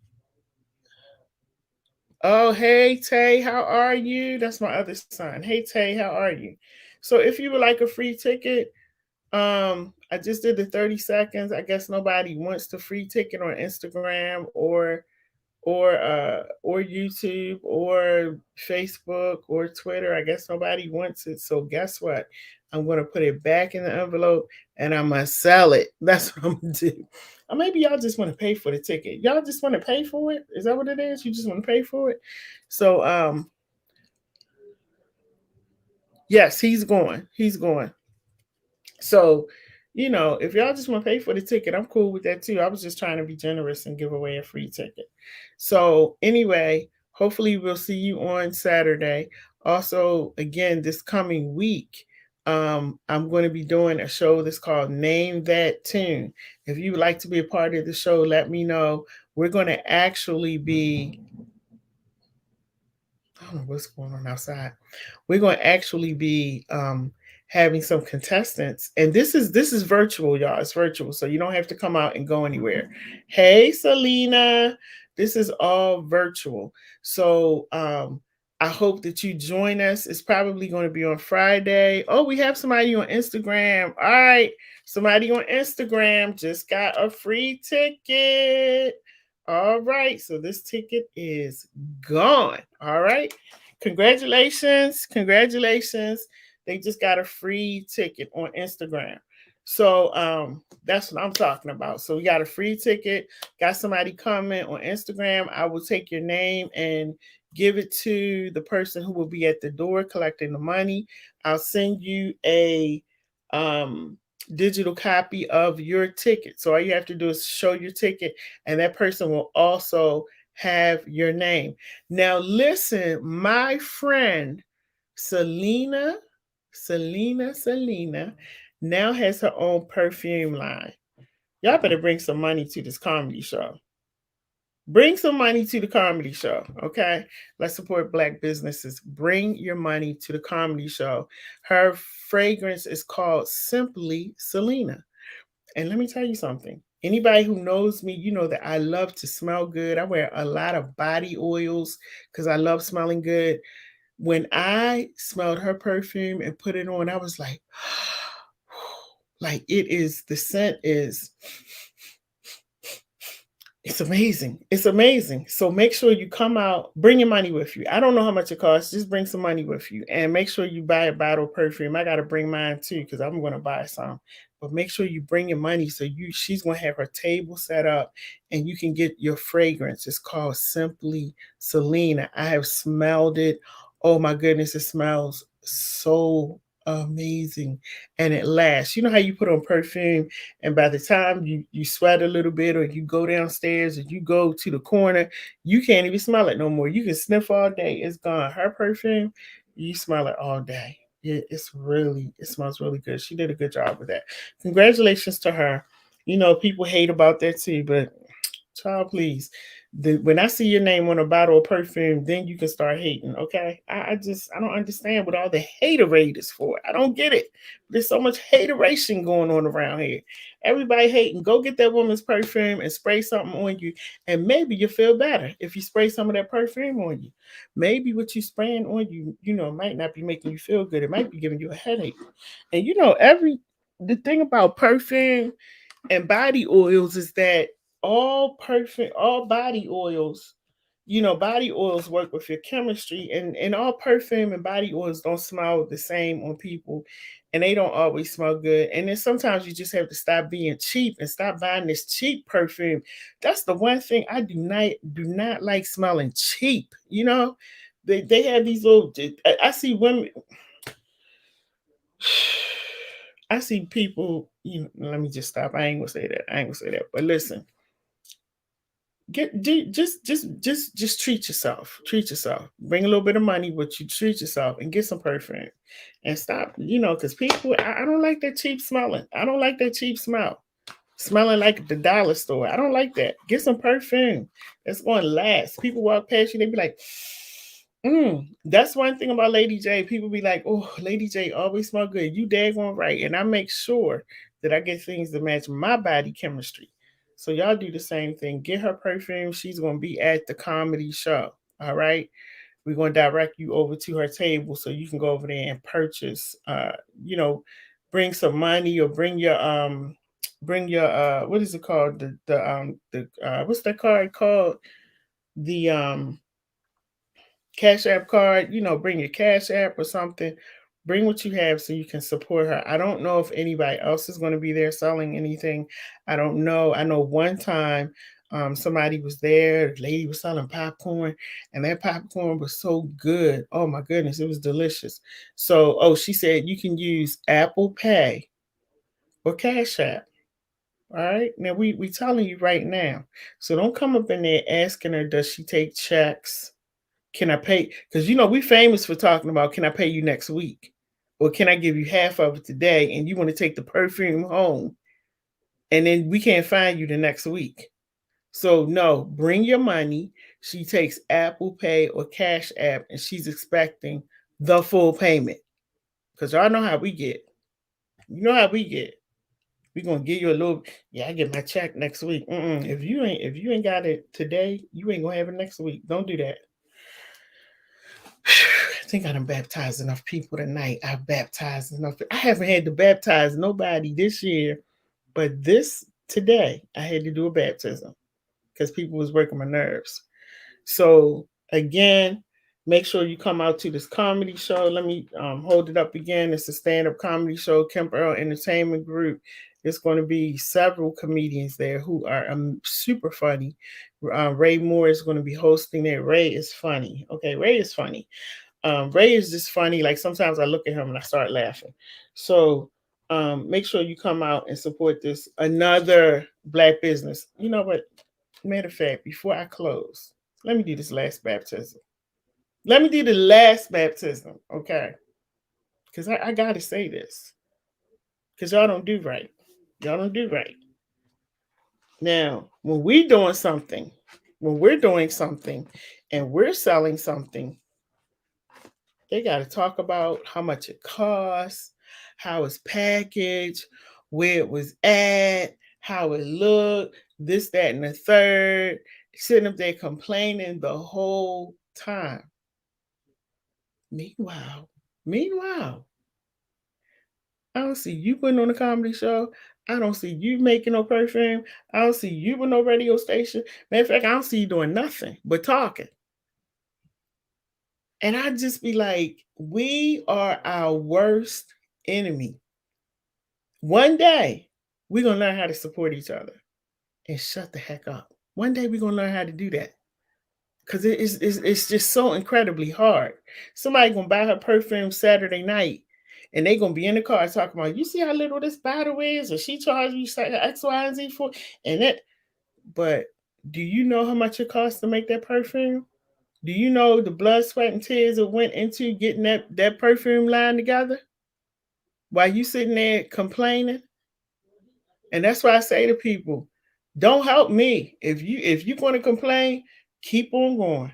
Oh, hey Tay, how are you? That's my other son. Hey Tay, how are you? So if you would like a free ticket, I just did the 30 seconds. I guess nobody wants the free ticket on Instagram or YouTube or Facebook or Twitter. I guess nobody wants it. So guess what? I'm gonna put it back in the envelope and I'm gonna sell it. That's what I'm gonna do. Or maybe y'all just want to pay for the ticket. Y'all just want to pay for it. Is that what it is? You just want to pay for it? So yes, he's going. He's going. So, if y'all just want to pay for the ticket, I'm cool with that too. I was just trying to be generous and give away a free ticket. So, anyway, hopefully we'll see you on Saturday. Also, again, this coming week, I'm going to be doing a show that's called Name That Tune. If you would like to be a part of the show, let me know. We're going to actually be, I don't know what's going on outside. We're going to actually be having some contestants, and this is virtual, y'all. It's virtual, so you don't have to come out and go anywhere. Hey, Selena, this is all virtual. So I hope that you join us. It's probably going to be on Friday. Oh, we have somebody on Instagram. All right, somebody on Instagram just got a free ticket. All right, so this ticket is gone. All right. Congratulations. Congratulations. They just got a free ticket on Instagram. So that's what I'm talking about. So we got a free ticket. Got somebody comment on Instagram. I will take your name and give it to the person who will be at the door collecting the money. I'll send you a digital copy of your ticket. So all you have to do is show your ticket, and that person will also have your name. Now, listen, my friend Selena, Selena now has her own perfume line. Y'all better bring some money to this comedy show. Bring some money to the comedy show, okay? Let's support Black businesses. Bring your money to the comedy show. Her fragrance is called Simply Selena. And let me tell you something. Anybody who knows me, you know that I love to smell good. I wear a lot of body oils because I love smelling good. When I smelled her perfume and put it on, I was like it is, the scent is, it's amazing. It's amazing. So make sure you come out, bring your money with you. I don't know how much it costs. Just bring some money with you and make sure you buy a bottle of perfume. I got to bring mine too because I'm going to buy some. But make sure you bring your money so she's going to have her table set up and you can get your fragrance. It's called Simply Selena. I have smelled it. Oh my goodness, it smells so amazing and it lasts. You know how you put on perfume and by the time you sweat a little bit or you go downstairs or you go to the corner, you can't even smell it no more. You can sniff all day. It's gone. Her perfume, you smell it all day. It smells really good. She did a good job with that. Congratulations to her. You know, people hate about that too, but child, please. When I see your name on a bottle of perfume, then you can start hating. Okay, I don't understand what all the haterade is for. I don't get it. There's so much hateration going on around here. Everybody hating. Go get that woman's perfume and spray something on you, and maybe you feel better if you spray some of that perfume on you. Maybe what you spraying on you, you know, might not be making you feel good. It might be giving you a headache. And you know, the thing about perfume and body oils is that all body oils, you know, body oils work with your chemistry, and all perfume and body oils don't smell the same on people, and they don't always smell good. And then sometimes you just have to stop being cheap and stop buying this cheap perfume. That's the one thing I do not like, smelling cheap. You know, they have these little, I see women, I see people, you know, let me just stop. I ain't gonna say that. I ain't gonna say that. But listen, just treat yourself. Treat yourself. Bring a little bit of money, but you treat yourself and get some perfume, and stop. You know, because people, I don't like that cheap smelling. I don't like that cheap smell. Smelling like the dollar store. I don't like that. Get some perfume. That's going to last. People walk past you, they be like, That's one thing about Lady J. People be like, oh, Lady J always smell good. You daggone right. And I make sure that I get things that match my body chemistry. So y'all do the same thing. Get her perfume. She's going to be at the comedy show. All right. We're going to direct you over to her table so you can go over there and purchase, you know, bring some money or bring your what is it called? The what's that card called? The Cash App card, you know, bring your Cash App or something. Bring what you have so you can support her. I don't know if anybody else is going to be there selling anything. I don't know. I know one time somebody was there, the lady was selling popcorn, and that popcorn was so good. Oh my goodness, it was delicious. So, oh, she said you can use Apple Pay or Cash App. All right. Now we telling you right now. So don't come up in there asking her, does she take checks? Can I pay? Because you know we famous for talking about, can I pay you next week, or can I give you half of it today, and you want to take the perfume home, and then we can't find you the next week. So no, bring your money. She takes Apple Pay or Cash App, and she's expecting the full payment. Because y'all know how we get. You know how we get. We gonna give you a little. Yeah, I get my check next week. If you ain't got it today, you ain't gonna have it next week. Don't do that. I think I done baptized enough people tonight. I've baptized enough. I haven't had to baptize nobody this year, but this today I had to do a baptism because people was working my nerves. So again, make sure you come out to this comedy show. Let me hold it up again. It's a stand-up comedy show, Kemp Earl Entertainment Group. There's going to be several comedians there who are super funny. Ray Moore is going to be hosting it. Ray is funny. Okay, Ray is funny. Ray is just funny. Like sometimes I look at him and I start laughing. So make sure you come out and support this another Black business. You know what? Matter of fact, before I close, let me do this last baptism. Let me do the last baptism, okay? Because I got to say this. Because y'all don't do right. Y'all don't do right. Now, when we're doing something and we're selling something, they got to talk about how much it costs, how it's packaged, where it was at, how it looked, this, that, and the third. Sitting up there complaining the whole time. Meanwhile, I don't see you putting on a comedy show. I don't see you making no perfume. I don't see you with no radio station. Matter of fact, I don't see you doing nothing but talking. And I just be like, we are our worst enemy. One day, we're going to learn how to support each other and shut the heck up. One day, we're going to learn how to do that. Because it's just so incredibly hard. Somebody going to buy her perfume Saturday night and they going to be in the car talking about, you see how little this bottle is? Or she charged you X, Y, and Z for and that. But do you know how much it costs to make that perfume? Do you know the blood, sweat, and tears that went into getting that perfume line together? While you sitting there complaining? And that's why I say to people, don't help me. If you're going to complain, keep on going.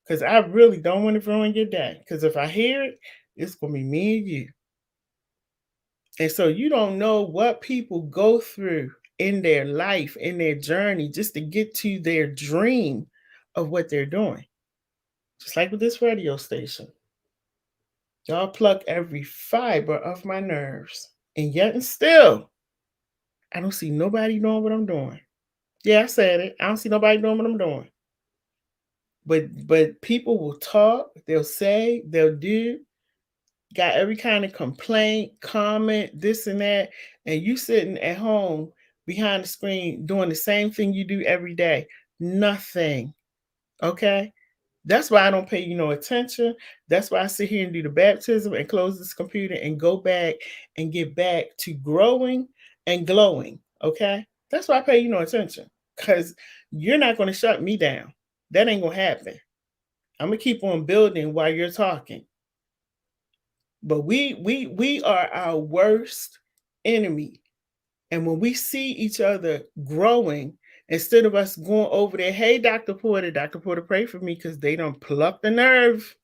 Because I really don't want to ruin your day. Because if I hear it, it's going to be me and you. And so you don't know what people go through in their life, in their journey, just to get to their dream of what they're doing. Just like with this radio station. Y'all pluck every fiber of my nerves. And yet and still, I don't see nobody doing what I'm doing. Yeah, I said it. I don't see nobody doing what I'm doing. But people will talk, they'll say, they'll do, got every kind of complaint, comment, this and that, and you sitting at home behind the screen doing the same thing you do every day. Nothing. Okay? That's why I don't pay you no attention. That's why I sit here and do the baptism and close this computer and go back and get back to growing and glowing. Okay? That's why I pay you no attention. Because you're not going to shut me down. That ain't going to happen. I'm going to keep on building while you're talking. But we are our worst enemy. And when we see each other growing, instead of us going over there, hey, Dr. Porter, pray for me because they don't pluck the nerve.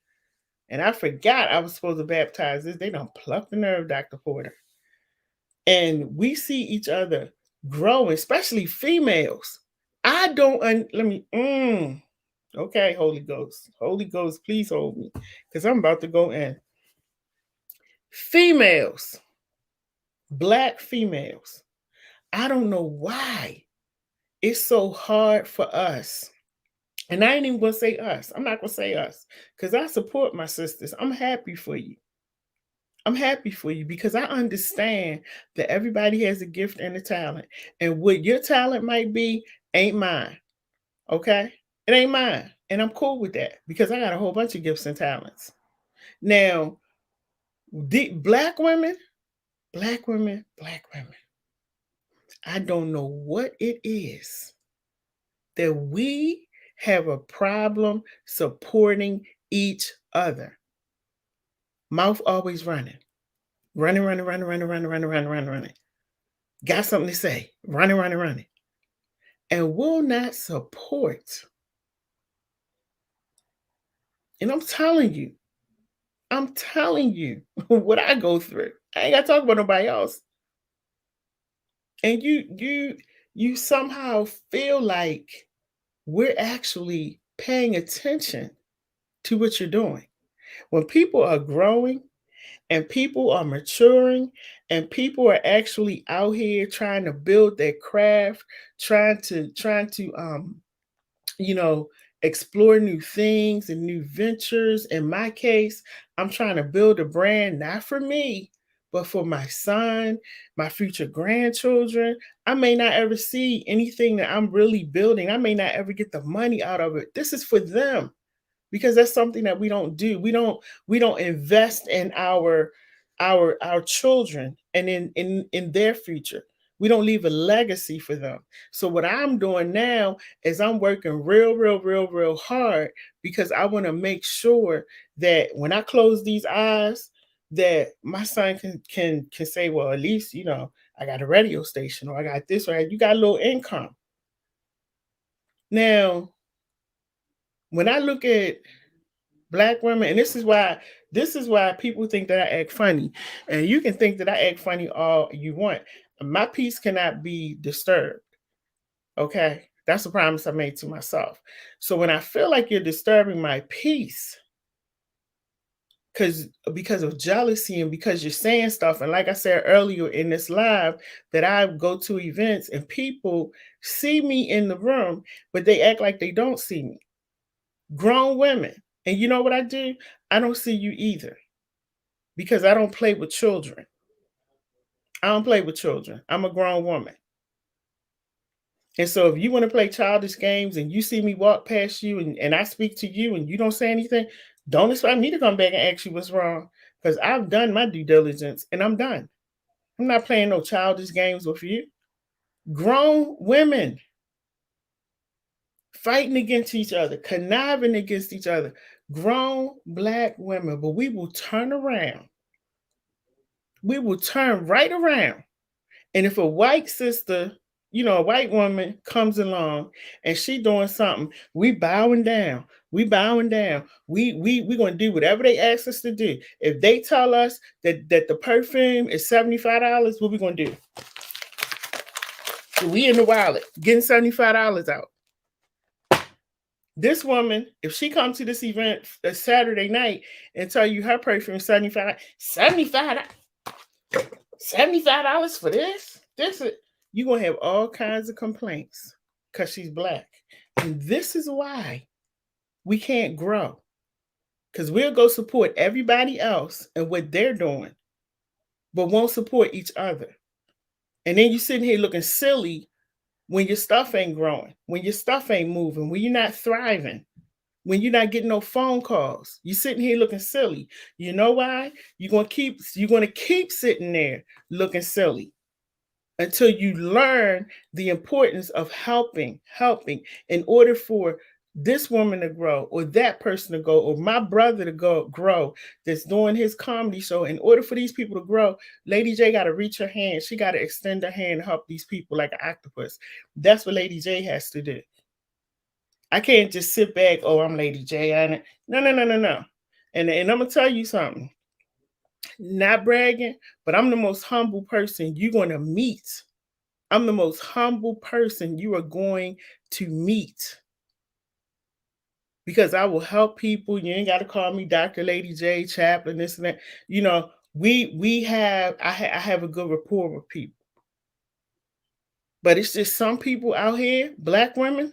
And I forgot I was supposed to baptize this. They don't pluck the nerve, Dr. Porter. And we see each other growing, especially females. I don't, okay, Holy Ghost, please hold me because I'm about to go in. Females, Black females, I don't know why it's so hard for us. And I ain't even going to say us. I'm not going to say us because I support my sisters. I'm happy for you. I'm happy for you because I understand that everybody has a gift and a talent. And what your talent might be ain't mine. Okay? It ain't mine. And I'm cool with that because I got a whole bunch of gifts and talents. Now, Black women, I don't know what it is that we have a problem supporting each other. Mouth always running. Running. Got something to say. Running. And will not support. And I'm telling you what I go through. I ain't got to talk about nobody else. And you somehow feel like we're actually paying attention to what you're doing. When people are growing and people are maturing and people are actually out here trying to build their craft, trying to explore new things and new ventures. In my case, I'm trying to build a brand not for me, but for my son, my future grandchildren. I may not ever see anything that I'm really building. I may not ever get the money out of it. This is for them because that's something that we don't do. We don't invest in our our children and in their future. We don't leave a legacy for them. So what I'm doing now is I'm working real hard because I want to make sure that when I close these eyes, that my son can say, well, at least, I got a radio station, or I got this, or you got a little income. Now, when I look at Black women, and this is why people think that I act funny. And you can think that I act funny all you want. My peace cannot be disturbed. Okay? That's a promise I made to myself. So when I feel like you're disturbing my peace, because of jealousy and because you're saying stuff, and like I said earlier in this live, that I go to events and people see me in the room, but they act like they don't see me. Grown women. And you know what I do? I don't see you either, because I don't play with children. I don't play with children. I'm a grown woman. And so if you want to play childish games and you see me walk past you and I speak to you and you don't say anything, don't expect me to come back and ask you what's wrong, because I've done my due diligence and I'm done. I'm not playing no childish games with you. Grown women fighting against each other, conniving against each other. Grown Black women, but we will turn around. We will turn right around. And if a white sister, a white woman comes along and she doing something, we bowing down. We bowing down. We gonna do whatever they ask us to do. If they tell us that the perfume is $75, what we gonna do? So we in the wallet getting $75 out. This woman, if she comes to this event a Saturday night and tell you her perfume is $75, $75 for this? You're going to have all kinds of complaints because she's Black. And this is why we can't grow. Because we'll go support everybody else and what they're doing, but won't support each other. And then you're sitting here looking silly when your stuff ain't growing, when your stuff ain't moving, when you're not thriving, when you're not getting no phone calls. You're sitting here looking silly. You know why? You're gonna keep sitting there looking silly until you learn the importance of helping in order for this woman to grow, or that person to go, or my brother to grow that's doing his comedy show. In order for these people to grow, Lady J got to reach her hand. She got to extend her hand and help these people like an octopus. That's what Lady J has to do. I can't just sit back, oh, I'm Lady J. No. And I'm going to tell you something. Not bragging, but I'm the most humble person you're going to meet. I'm the most humble person you are going to meet, because I will help people. You ain't got to call me Dr. Lady J, chaplain, this and that. I have a good rapport with people. But it's just some people out here, Black women,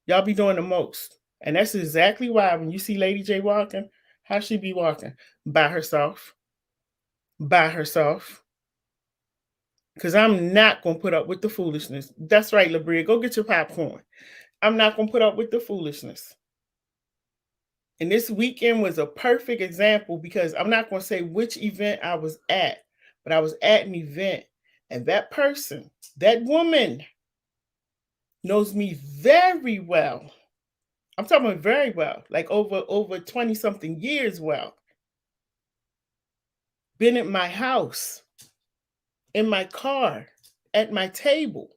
y'all be doing the most. And that's exactly why when you see Lady J walking, how she be walking? By herself. By herself. Because I'm not going to put up with the foolishness. That's right, LaBria. Go get your popcorn. I'm not going to put up with the foolishness. And this weekend was a perfect example, because I'm not going to say which event I was at, but I was at an event, and that person, that woman, knows me very well. I'm talking about very well, like over 20-something years well. Been at my house, in my car, at my table.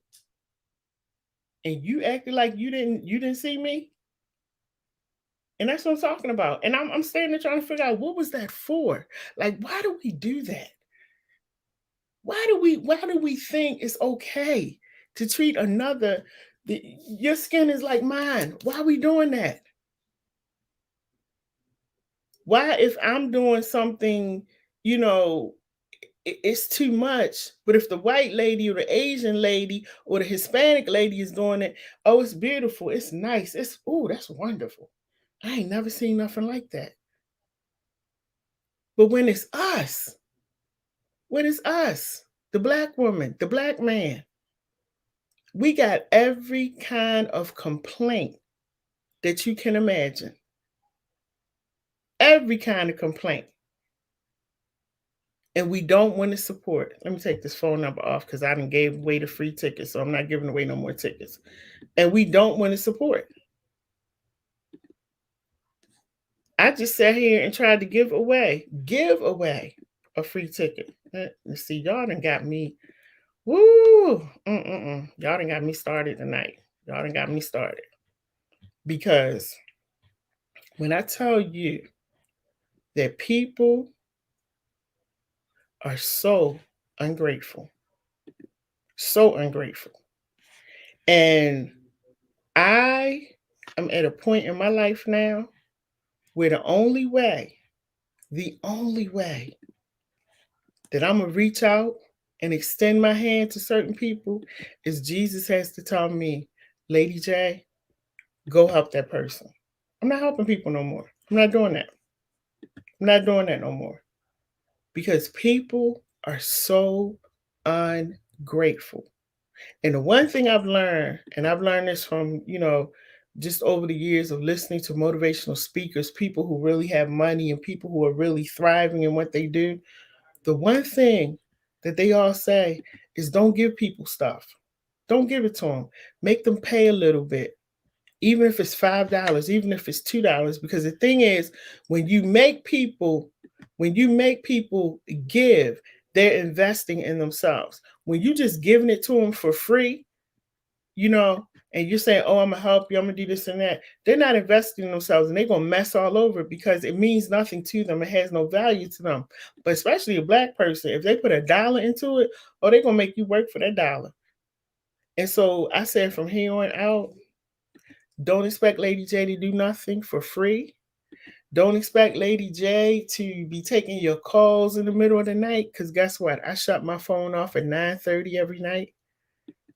And you acted like you didn't see me? And that's what I'm talking about. And I'm standing there trying to figure out, what was that for? Like, why do we do that? Why do we think it's okay to treat another? Your skin is like mine. Why are we doing that? Why, if I'm doing something, it's too much. But if the white lady or the Asian lady or the Hispanic lady is doing it, oh, it's beautiful, it's nice, that's wonderful. I ain't never seen nothing like that. But when it's us, the Black woman, the Black man, we got every kind of complaint that you can imagine. Every kind of complaint. and we don't want to support. Let me take this phone number off because I done gave away the free tickets, so I'm not giving away no more tickets. And we don't want to support. I just sat here and tried to give away a free ticket. Let's see, y'all done got me. Woo! Y'all done got me started tonight. Y'all done got me started. Because when I tell you that people are so ungrateful, so ungrateful. And I am at a point in my life now where the only way that I'm going to reach out and extend my hand to certain people is Jesus has to tell me, Lady J, go help that person. I'm not helping people no more. I'm not doing that. I'm not doing that no more. Because people are so ungrateful. And the one thing I've learned, and I've learned this from, just over the years of listening to motivational speakers, people who really have money and people who are really thriving in what they do, the one thing that they all say is don't give people stuff. Don't give it to them. Make them pay a little bit, even if it's $5, even if it's $2. Because the thing is, when you make people give, they're investing in themselves. When you just giving it to them for free, and you're saying, oh, I'm gonna help you, I'm gonna do this and that, they're not investing in themselves and they're gonna mess all over because it means nothing to them. It has no value to them. But especially a Black person, if they put $1 into it, oh, they're gonna make you work for that dollar. And so I said from here on out, don't expect Lady J to do nothing for free. Don't expect Lady J to be taking your calls in the middle of the night, because guess what? I shut my phone off at 9:30 every night.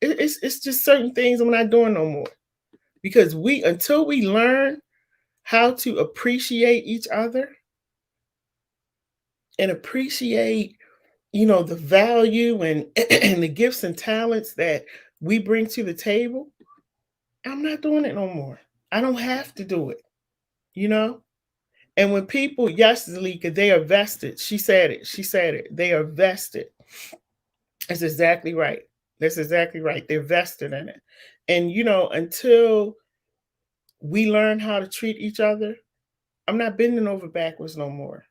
It's just certain things I'm not doing no more. Because until we learn how to appreciate each other and appreciate, the value and, and the gifts and talents that we bring to the table, I'm not doing it no more. I don't have to do it, you know? And when people, yes, Zalika, they are vested. She said it. They are vested. That's exactly right. That's exactly right. They're vested in it. And, until we learn how to treat each other, I'm not bending over backwards no more.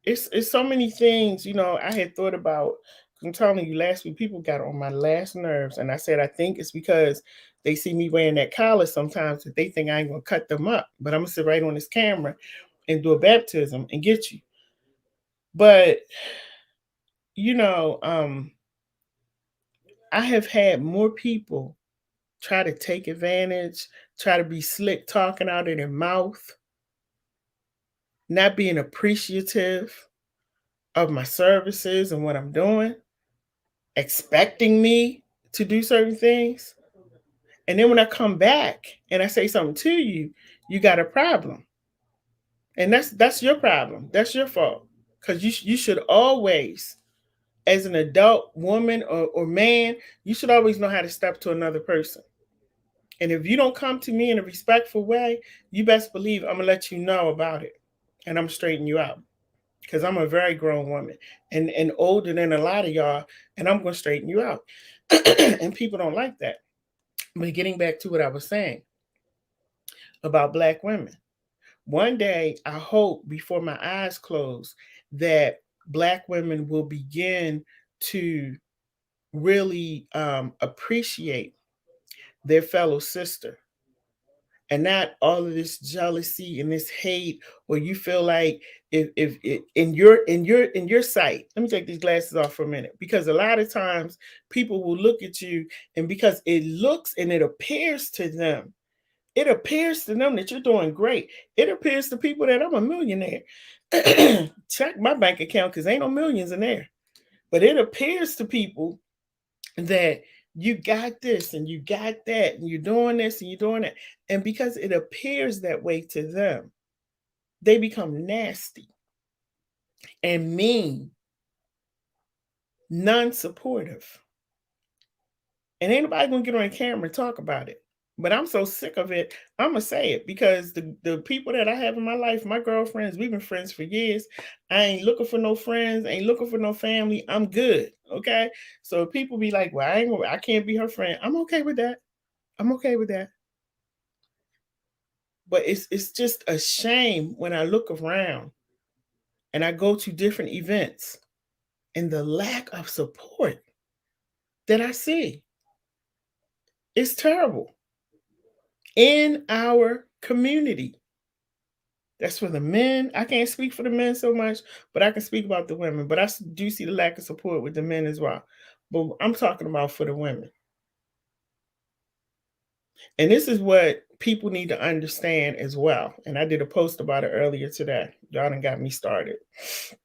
It's so many things, I had thought about. I'm telling you, last week people got on my last nerves. And I said, I think it's because they see me wearing that collar sometimes that they think I ain't gonna cut them up. But I'm gonna sit right on this camera and do a baptism and get you. But I have had more people try to take advantage, try to be slick talking out of their mouth, not being appreciative of my services and what I'm doing, expecting me to do certain things. And then when I come back and I say something to you, you got a problem. And that's your problem. That's your fault. Because you should always, as an adult woman or man, you should always know how to step to another person. And if you don't come to me in a respectful way, you best believe I'm going to let you know about it. And I'm straightening you out. Because I'm a very grown woman and older than a lot of y'all. And I'm going to straighten you out. And people don't like that. But getting back to what I was saying about Black women. One day, I hope before my eyes close that Black women will begin to really appreciate their fellow sister, and not all of this jealousy and this hate, where you feel like if in your sight. Let me take these glasses off for a minute, because a lot of times people will look at you, and because it looks and it appears to them, that you're doing great. It appears to people that I'm a millionaire. Check my bank account, because ain't no millions in there. But it appears to people that you got this and you got that and you're doing this and you're doing that. And because it appears that way to them, they become nasty and mean, non-supportive. And ain't nobody gonna get on camera and talk about it. But I'm so sick of it. I'm gonna say it because the people that I have in my life, my girlfriends, we've been friends for years. I ain't looking for no friends, ain't looking for no family. I'm good. Okay. So people be like, well, I can't be her friend. I'm okay with that. I'm okay with that. But it's just a shame when I look around and I go to different events and the lack of support that I see. It's terrible in our community. That's for the men. I can't speak for the men so much, but I can speak about the women. But do see the lack of support with the men as well. But I'm talking about for the women. And this is what people need to understand as well. And I did a post about it earlier today. Y'all done got me started.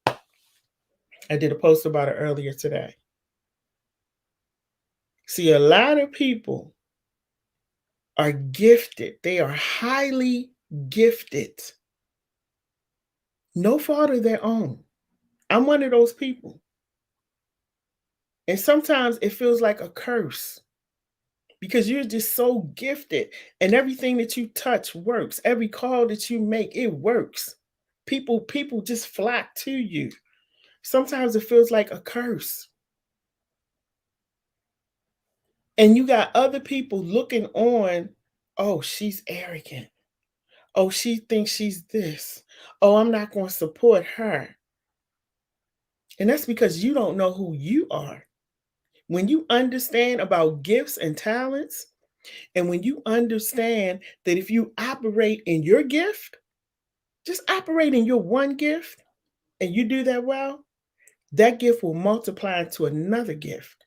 I did a post about it earlier today. See, a lot of people are gifted. They are highly gifted. No fault of their own. I'm one of those people. And sometimes it feels like a curse because you're just so gifted and everything that you touch works. Every call that you make, it works. People just flock to you. Sometimes it feels like a curse. And you got other people looking on, oh, she's arrogant. Oh, she thinks she's this. Oh, I'm not going to support her. And that's because you don't know who you are. When you understand about gifts and talents, and when you understand that if you operate in your gift, just operate in your one gift, and you do that well, that gift will multiply into another gift.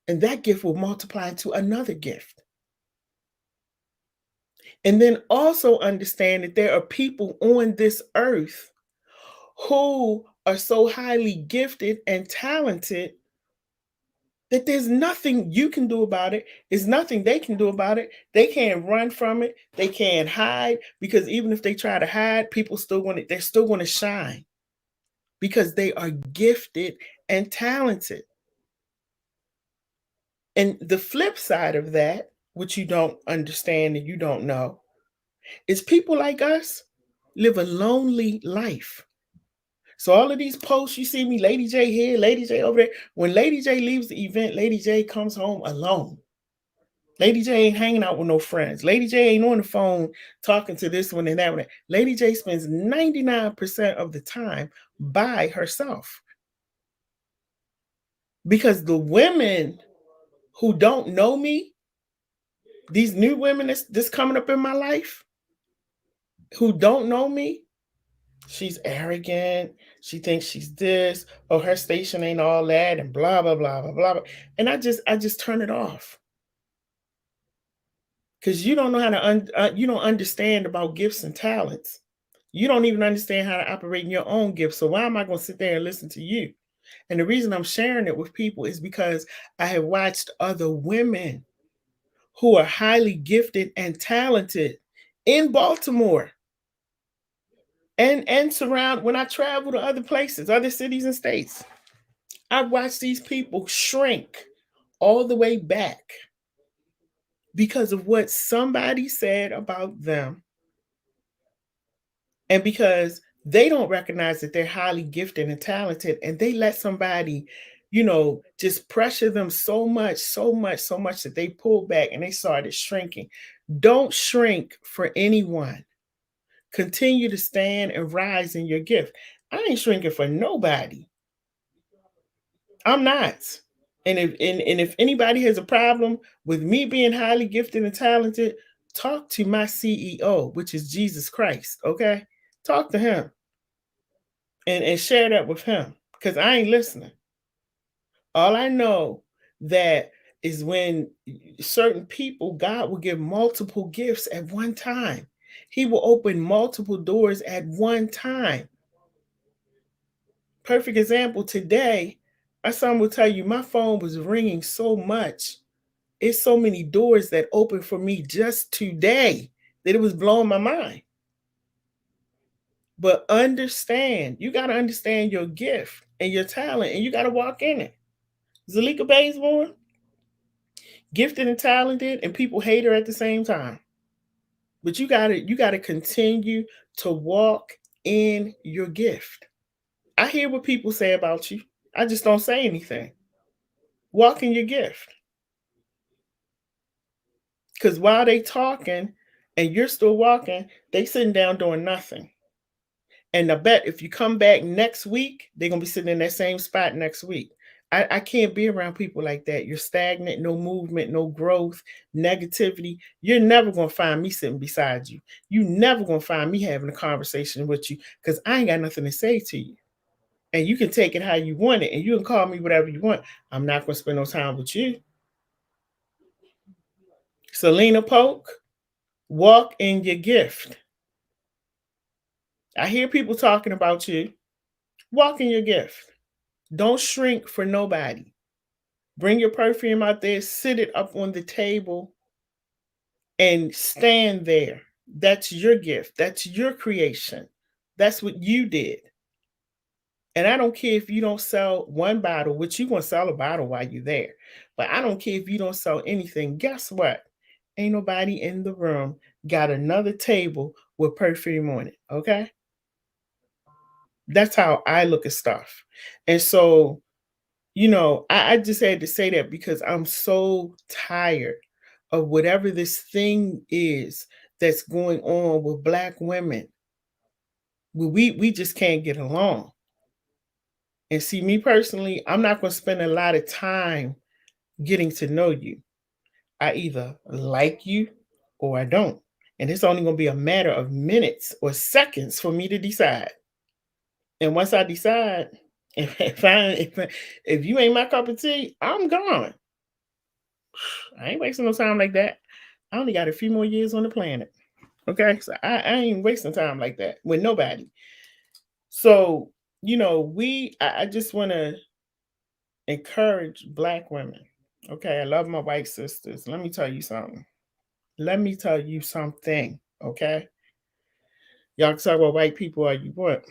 And that gift will multiply into another gift. And then also understand that there are people on this earth who are so highly gifted and talented that there's nothing you can do about it. There's nothing they can do about it. They can't run from it. They can't hide because even if they try to hide, they're still going to shine because they are gifted and talented. And the flip side of that, which you don't understand and you don't know, is people like us live a lonely life. So all of these posts you see me, Lady J here, Lady J over there. When Lady J leaves the event, Lady J comes home alone. Lady J ain't hanging out with no friends. Lady J ain't on the phone talking to this one and that one. Lady J spends 99% of the time by herself. Because the women who don't know me, these new women that's coming up in my life, who don't know me, she's arrogant. She thinks she's this. Oh, her station ain't all that, and blah blah blah blah blah. And I just turn it off because you don't know how to you don't understand about gifts and talents. You don't even understand how to operate in your own gifts. So why am I going to sit there and listen to you? And the reason I'm sharing it with people is because I have watched other women who are highly gifted and talented in Baltimore and surround when I travel to other places, other cities and states. I watch these people shrink all the way back because of what somebody said about them and because they don't recognize that they're highly gifted and talented and they let somebody, just pressure them so much, so much, so much that they pull back and they started shrinking. Don't shrink for anyone. Continue to stand and rise in your gift. I ain't shrinking for nobody. I'm not. And if anybody has a problem with me being highly gifted and talented, talk to my CEO, which is Jesus Christ. Okay. Talk to him and share that with him. Because I ain't listening. All I know that is when certain people, God will give multiple gifts at one time. He will open multiple doors at one time. Perfect example today, my son will tell you my phone was ringing so much. It's so many doors that opened for me just today that it was blowing my mind. But you got to understand your gift and your talent, and you got to walk in it. Zalika Baysborn, gifted and talented, and people hate her at the same time. But you gotta continue to walk in your gift. I hear what people say about you. I just don't say anything. Walk in your gift. Because while they talking and you're still walking, they sitting down doing nothing. And I bet if you come back next week, they're gonna be sitting in that same spot next week. I can't be around people like that. You're stagnant, no movement, no growth, negativity. You're never gonna find me sitting beside you. You never gonna find me having a conversation with you because I ain't got nothing to say to you. And you can take it how you want it, and you can call me whatever you want. I'm not gonna spend no time with you. Selena Polk, walk in your gift. I hear people talking about you. Walk in your gift. Don't shrink for nobody. Bring your perfume out there, sit it up on the table, and stand there. That's your gift. That's your creation. That's what you did. And I don't care if you don't sell one bottle, which you gonna sell a bottle while you're there. But I don't care if you don't sell anything. Guess what? Ain't nobody in the room got another table with perfume on it. Okay. That's how I look at stuff. And so, I just had to say that because I'm so tired of whatever this thing is that's going on with Black women. We just can't get along. And see, me personally, I'm not going to spend a lot of time getting to know you. I either like you or I don't. And it's only going to be a matter of minutes or seconds for me to decide. And once I decide, if you ain't my cup of tea, I'm gone. I ain't wasting no time like that. I only got a few more years on the planet. Okay. So I ain't wasting time like that with nobody. So, I just want to encourage Black women. Okay. I love my white sisters. Let me tell you something. Let me tell you something. Okay. Y'all can talk about white people all you want.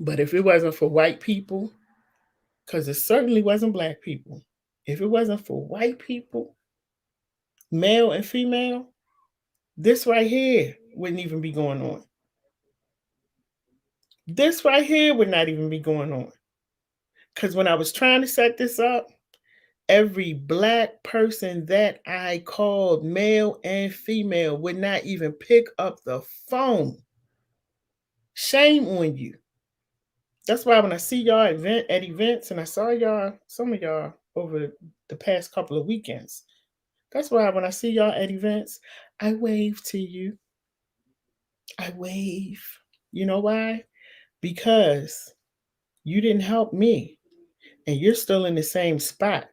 But if it wasn't for white people, because it certainly wasn't Black people, if it wasn't for white people, male and female, this right here wouldn't even be going on. This right here would not even be going on. Because when I was trying to set this up, every Black person that I called, male and female, would not even pick up the phone. Shame on you. That's why when I see y'all at events, and I saw some of y'all over the past couple of weekends, that's why when I see y'all at events, I wave to you. I wave. You know why? Because you didn't help me, and you're still in the same spot.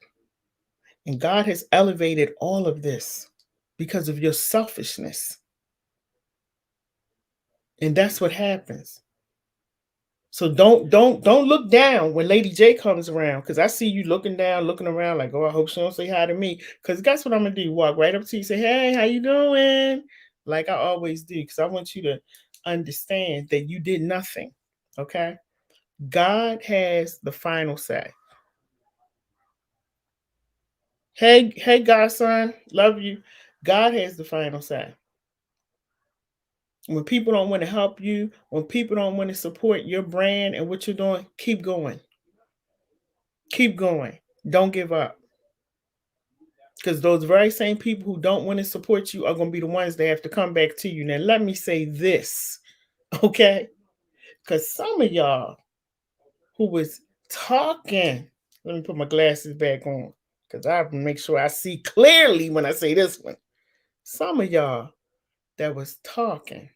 And God has elevated all of this because of your selfishness. And that's what happens. So don't look down when Lady J comes around, because I see you looking down, looking around like, oh, I hope she don't say hi to me. Because guess what I'm gonna do? Walk right up to you, say, hey, how you doing? Like I always do, because I want you to understand that you did nothing. Okay. God has the final say. Hey, godson, love you. God has the final say. When people don't want to help you, when people don't want to support your brand and what you're doing, keep going. Keep going. Don't give up. Because those very same people who don't want to support you are going to be the ones that have to come back to you. Now, let me say this, okay? Because some of y'all who was talking, let me put my glasses back on because I have to make sure I see clearly when I say this one. Some of y'all that was talking,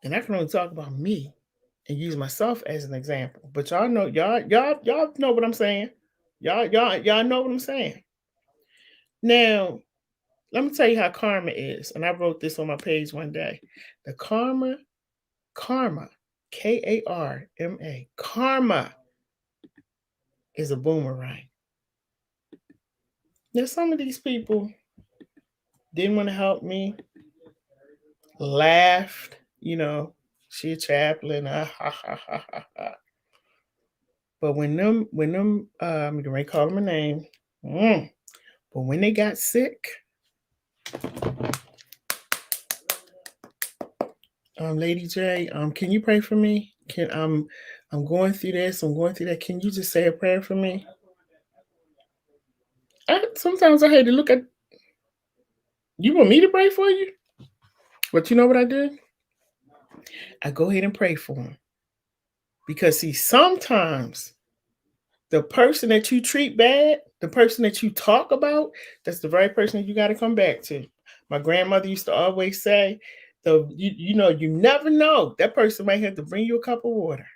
and I can only talk about me and use myself as an example. But y'all know, y'all know what I'm saying. Y'all know what I'm saying. Now, let me tell you how karma is. And I wrote this on my page one day. The karma, Karma, karma is a boomerang. Now, some of these people didn't want to help me, laughed, she a chaplain, ha ha ha ha ha. But when I'm gonna call them a name. But when they got sick, Lady J, can you pray for me? I'm going through this, I'm going through that. Can you just say a prayer for me? Sometimes I hate to look at you. Want me to pray for you? But you know what I did? I go ahead and pray for him. Because see, sometimes the person that you treat bad, the person that you talk about, that's the very person that you got to come back to. My grandmother used to always say, you never know. That person might have to bring you a cup of water.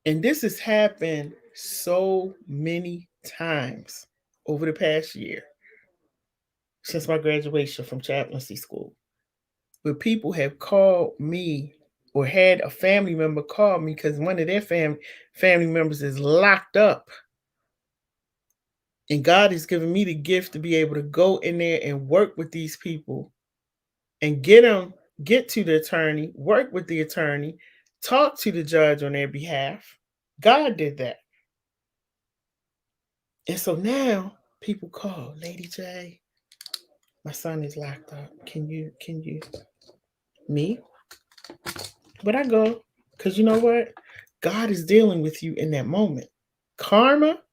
And this has happened so many times over the past year since my graduation from chaplaincy school, where people have called me or had a family member call me because one of their family members is locked up. And God has given me the gift to be able to go in there and work with these people and get to the attorney, work with the attorney, talk to the judge on their behalf. God did that. And so now people call, Lady J, my son is locked up. Can you, me? But I go, because you know what? God is dealing with you in that moment. Karma,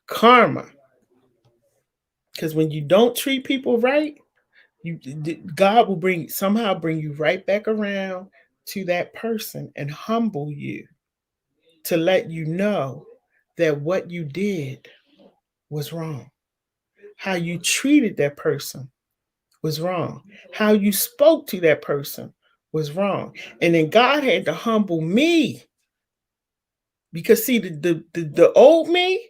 karma. Because when you don't treat people right, God will somehow bring you right back around to that person and humble you to let you know that what you did was wrong. How you treated that person was wrong. How you spoke to that person was wrong. And then God had to humble me because see the old me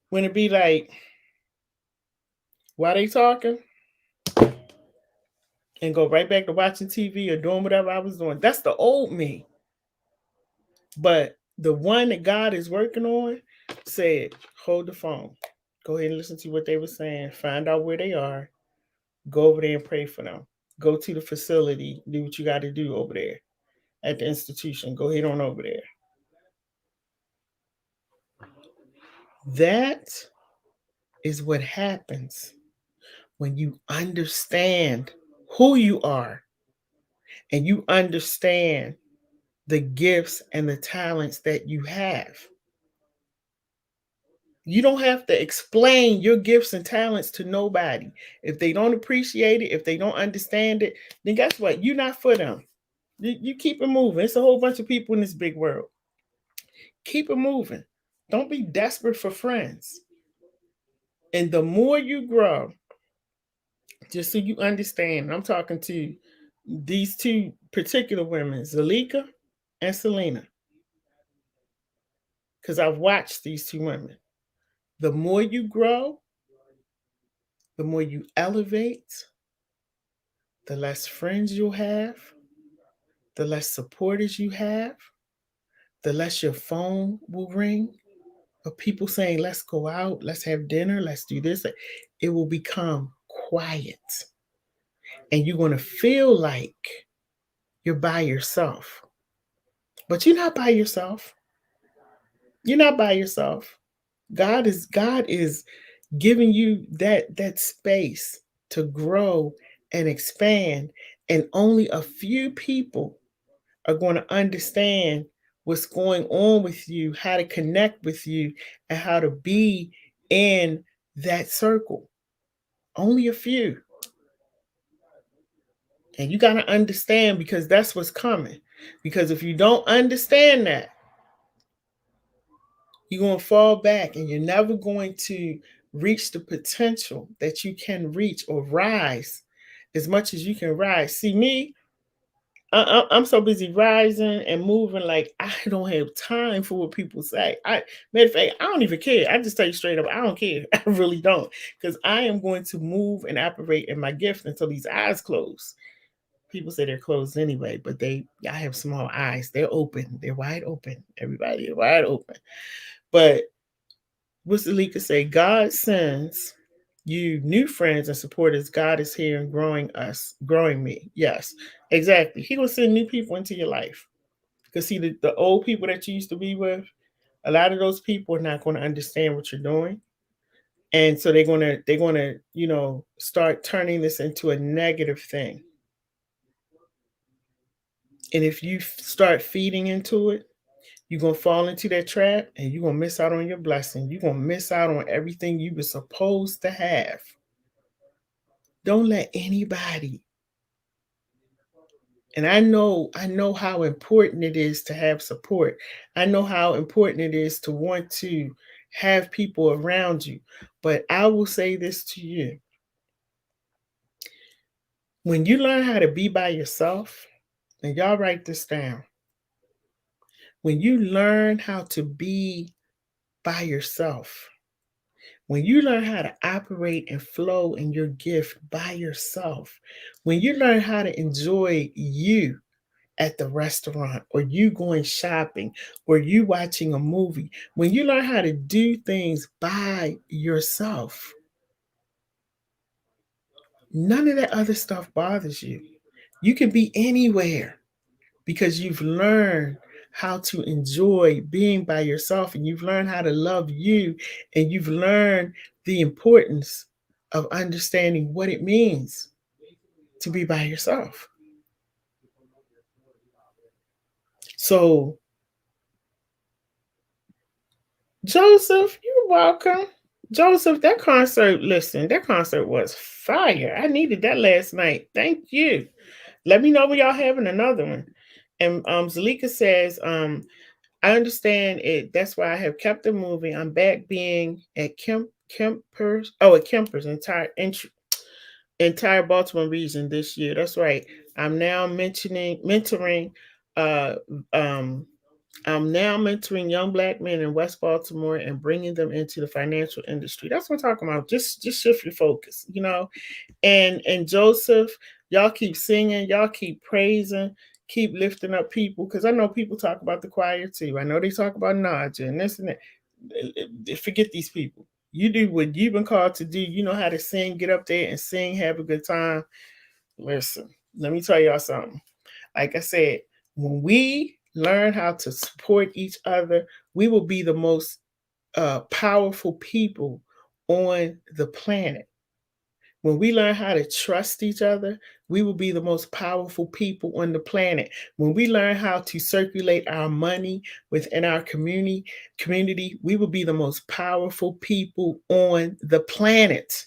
when it be like, why they talking? And go right back to watching TV or doing whatever I was doing. That's the old me. But the one that God is working on said, hold the phone. Go ahead and listen to what they were saying. Find out where they are. Go over there and pray for them. Go to the facility. Do what you got to do over there at the institution. Go ahead on over there. That is what happens when you understand who you are and you understand the gifts and the talents that you have. You don't have to explain your gifts and talents to nobody. If they don't appreciate it, if they don't understand it, then guess what? You're not for them. You keep it moving. It's a whole bunch of people in this big world. Keep it moving. Don't be desperate for friends. And the more you grow, just so you understand, I'm talking to these two particular women, Zalika and Selena, because I've watched these two women. The more you grow, the more you elevate, the less friends you'll have, the less supporters you have, the less your phone will ring of people saying, let's go out, let's have dinner, let's do this. It will become quiet. And you're going to feel like you're by yourself. But you're not by yourself. You're not by yourself. God is giving you that space to grow and expand, and only a few people are going to understand what's going on with you, how to connect with you, and how to be in that circle. Only a few. And you got to understand, because that's what's coming. Because if you don't understand that, you're going to fall back and you're never going to reach the potential that you can reach or rise as much as you can rise. See, me, I'm so busy rising and moving, like I don't have time for what people say. Matter of fact, I don't even care. I just tell you straight up, I don't care. I really don't, because I am going to move and operate in my gift until these eyes close. People say they're closed anyway, but I have small eyes. They're open. They're wide open. Everybody, they're wide open. But what's the leaker say? God sends you new friends and supporters. God is here and growing me. Yes, exactly. He will send new people into your life. Because see, the old people that you used to be with, a lot of those people are not going to understand what you're doing. And so they're gonna, start turning this into a negative thing. And if you start feeding into it, you're gonna fall into that trap and you're gonna miss out on your blessing. You're gonna miss out on everything you were supposed to have. Don't let anybody, and I know how important it is to have support. I know how important it is to want to have people around you. But I will say this to you. When you learn how to be by yourself, and y'all write this down. When you learn how to be by yourself, when you learn how to operate and flow in your gift by yourself, when you learn how to enjoy you at the restaurant, or you going shopping, or you watching a movie, when you learn how to do things by yourself, none of that other stuff bothers you. You can be anywhere because you've learned how to enjoy being by yourself, and you've learned how to love you, and you've learned the importance of understanding what it means to be by yourself. So, Joseph, you're welcome. Joseph, that concert was fire. I needed that last night. Thank you. Let me know when y'all having another one. And Zalika says, I understand it. That's why I have kept it moving. I'm back being at Kemper's entire Baltimore region this year. That's right. I'm now mentoring uh um I'm now mentoring young black men in West Baltimore and bringing them into the financial industry. That's what I'm talking about. Just shift your focus, and Joseph, y'all keep singing, y'all keep praising, keep lifting up people, because I know people talk about the choir too. I know they talk about Naja and this and that. Forget these people. You do what you've been called to do. You know how to sing, get up there and sing, have a good time. Listen, let me tell y'all something. Like I said, when we learn how to support each other, we will be the most powerful people on the planet. When we learn how to trust each other, we will be the most powerful people on the planet. When we learn how to circulate our money within our community, we will be the most powerful people on the planet.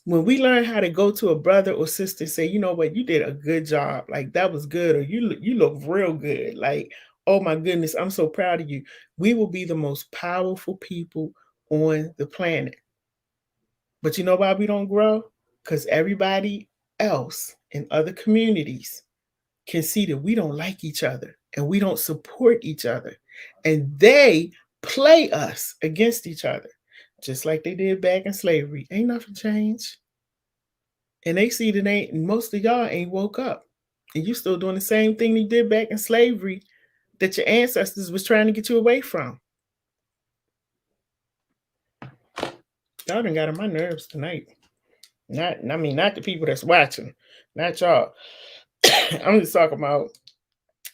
When we learn how to go to a brother or sister and say, you know what, you did a good job, like that was good, or you look real good, like, oh my goodness, I'm so proud of you. We will be the most powerful people on the planet. But you know why we don't grow? Because everybody else in other communities can see that we don't like each other and we don't support each other. And they play us against each other, just like they did back in slavery. Ain't nothing changed. And they see that most of y'all ain't woke up. And you still doing the same thing you did back in slavery that your ancestors was trying to get you away from. Y'all done got on my nerves tonight. Not the people that's watching, not y'all. I'm just talking about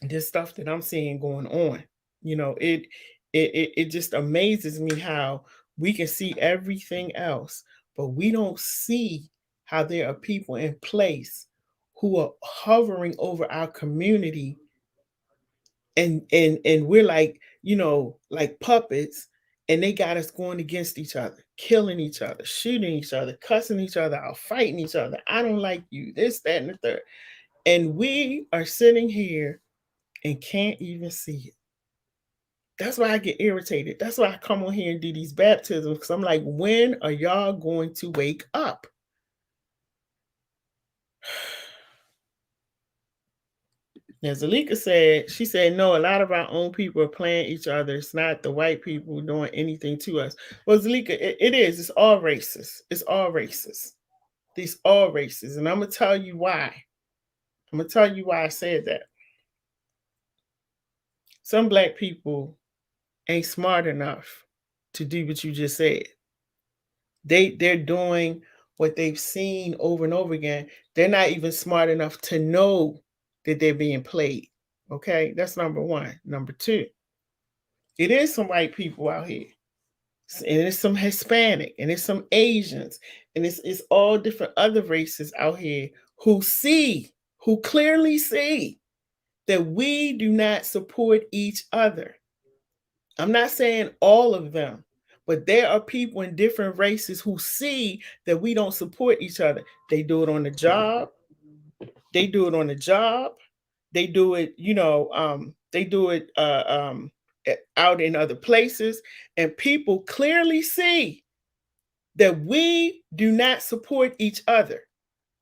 this stuff that I'm seeing going on. It just amazes me how we can see everything else, but we don't see how there are people in place who are hovering over our community, and we're like, like puppets, and they got us going against each other, killing each other, shooting each other, cussing each other out, fighting each other. I don't like you, this, that, and the third. And we are sitting here and can't even see it. That's why I get irritated. That's why I come on here and do these baptisms, because I'm like, when are y'all going to wake up? As Alika said, she said, no, a lot of our own people are playing each other. It's not the white people doing anything to us. Well, Zalika, it is. It's all racist. It's all racist. These all racist. And I'm going to tell you why. I'm going to tell you why I said that. Some black people ain't smart enough to do what you just said. They're doing what they've seen over and over again. They're not even smart enough to know that they're being played. Okay, that's number one. Number two, it is some white people out here, and it's some Hispanic, and it's some Asians, and it's all different other races out here who clearly see that we do not support each other. I'm not saying all of them, but there are people in different races who see that we don't support each other. They do it on the job. They do it on the job. They do it, they do it out in other places, and people clearly see that we do not support each other.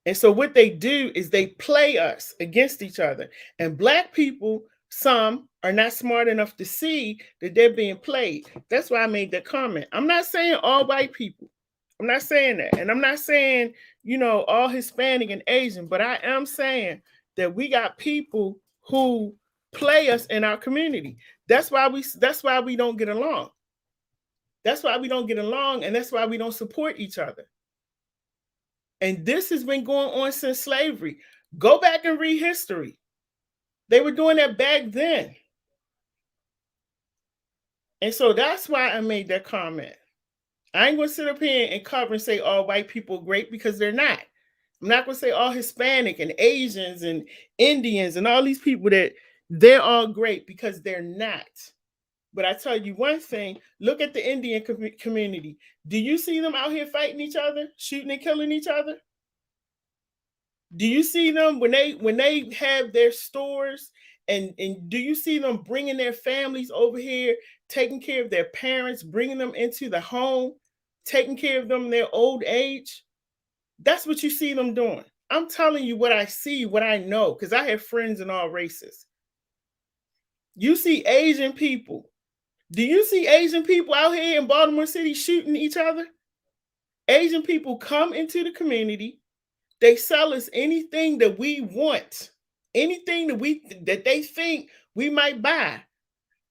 And so what they do is they play us against each other. And Black people, some are not smart enough to see that they're being played. That's why I made that comment. I'm not saying all white people. I'm not saying that. And I'm not saying, all Hispanic and Asian, but I am saying that we got people who play us in our community. That's why we don't get along. That's why we don't get along, and that's why we don't support each other. And this has been going on since slavery. Go back and read history. They were doing that back then. And so that's why I made that comment. I ain't going to sit up here and cover and say all white people are great, because they're not. I'm not going to say all Hispanic and Asians and Indians and all these people that they're all great, because they're not. But I tell you one thing, look at the Indian community. Do you see them out here fighting each other, shooting and killing each other? Do you see them when they have their stores, and do you see them bringing their families over here, taking care of their parents, bringing them into the home, taking care of them in their old age? That's what you see them doing. I'm telling you what I see, what I know, because I have friends in all races. You see Asian people. Do you see Asian people out here in Baltimore City shooting each other? Asian people come into the community. They sell us anything that we want, anything that they think we might buy.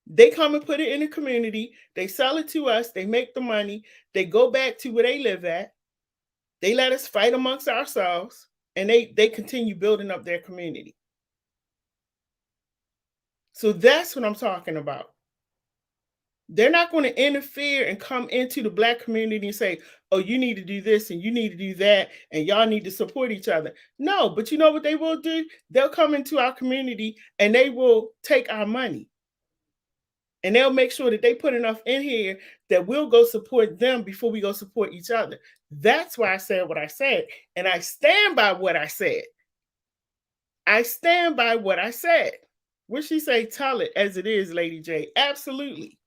They come and put it in the community. They sell it to us. They make the money. They go back to where they live at. They let us fight amongst ourselves, and they continue building up their community. So that's what I'm talking about. They're not going to interfere and come into the Black community and say, oh, you need to do this and you need to do that, and y'all need to support each other. No, but you know what they will do? They'll come into our community and they will take our money. And they'll make sure that they put enough in here that we'll go support them before we go support each other. That's why I said what I said. And I stand by what I said. I stand by what I said. What she say? Tell it as it is, Lady J. Absolutely.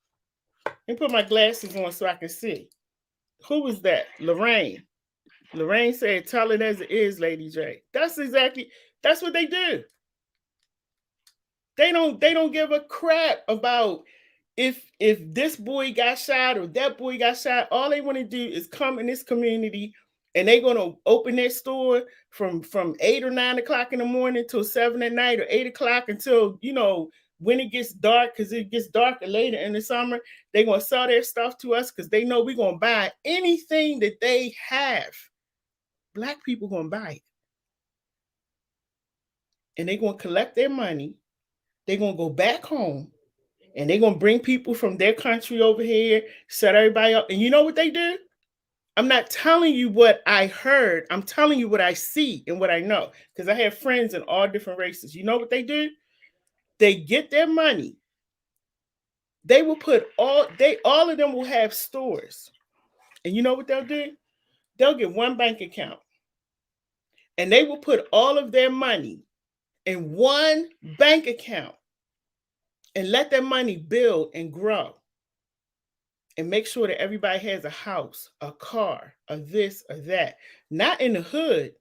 Let me put my glasses on so I can see. Who was that? Lorraine. Lorraine said, tell it as it is, Lady J. That's what they do. They don't give a crap about if this boy got shot or that boy got shot. All they want to do is come in this community, and they're going to open their store from 8 or 9 o'clock in the morning till 7 at night, or 8 o'clock until, when it gets dark, because it gets darker later in the summer. They're going to sell their stuff to us because they know we're going to buy anything that they have. Black people going to buy it. And they're going to collect their money. They're going to go back home, and they're going to bring people from their country over here, set everybody up. And you know what they do? I'm not telling you what I heard. I'm telling you what I see and what I know, because I have friends in all different races. You know what they do? They get their money. They will put all of them will have stores. And you know what they'll do? They'll get one bank account. And they will put all of their money in one bank account and let their money build and grow. And make sure that everybody has a house, a car, a this or that. Not in the hood,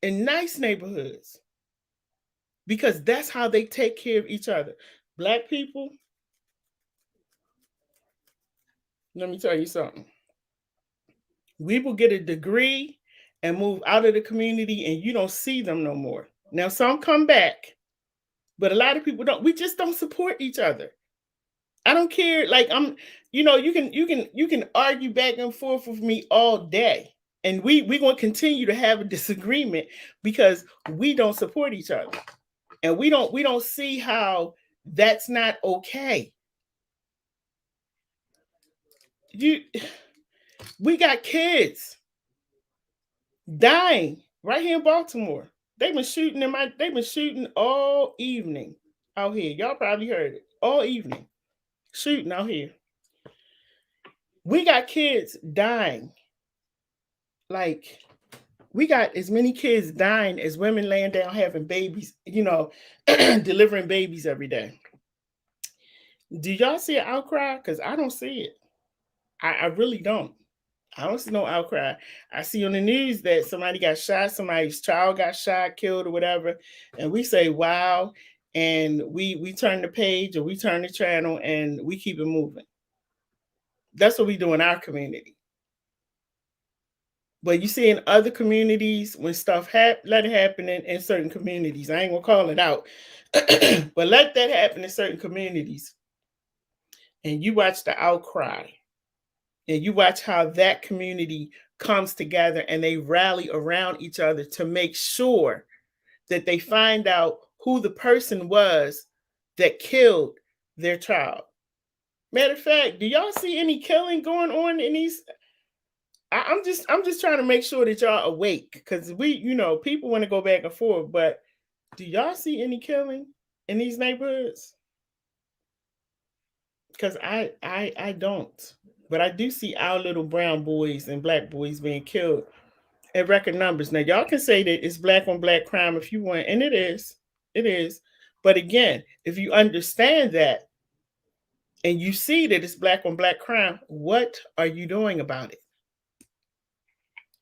in nice neighborhoods. Because that's how they take care of each other. Black people, let me tell you something. We will get a degree and move out of the community, and you don't see them no more. Now, some come back, but a lot of people don't. We just don't support each other. I don't care. Like, you can argue back and forth with me all day, and we're going to continue to have a disagreement because we don't support each other. And we don't see how That's not okay. We got kids dying right here in Baltimore. They've been shooting all evening out here. Y'all probably heard it. All evening. Shooting out here. We got kids dying. Like, we got as many kids dying as women laying down having babies, delivering babies every day. Do y'all see an outcry? Because I don't see it. I really don't. I don't see no outcry. I see on the news that somebody got shot, somebody's child got shot, killed, or whatever, and we say, "Wow," and we turn the page or we turn the channel and we keep it moving. That's what we do in our community. But you see in other communities, when stuff let it happen in certain communities. I ain't gonna call it out, but let that happen in certain communities, and you watch the outcry, and you watch how that community comes together and they rally around each other to make sure that they find out who the person was that killed their child. Matter of fact, do y'all see any killing going on in these? I'm just trying to make sure that y'all awake, because people want to go back and forth, but do y'all see any killing in these neighborhoods? Because I don't, but I do see our little brown boys and black boys being killed at record numbers. Now y'all can say that it's black on black crime if you want, and it is. But again, if you understand that and you see that it's black on black crime, what are you doing about it?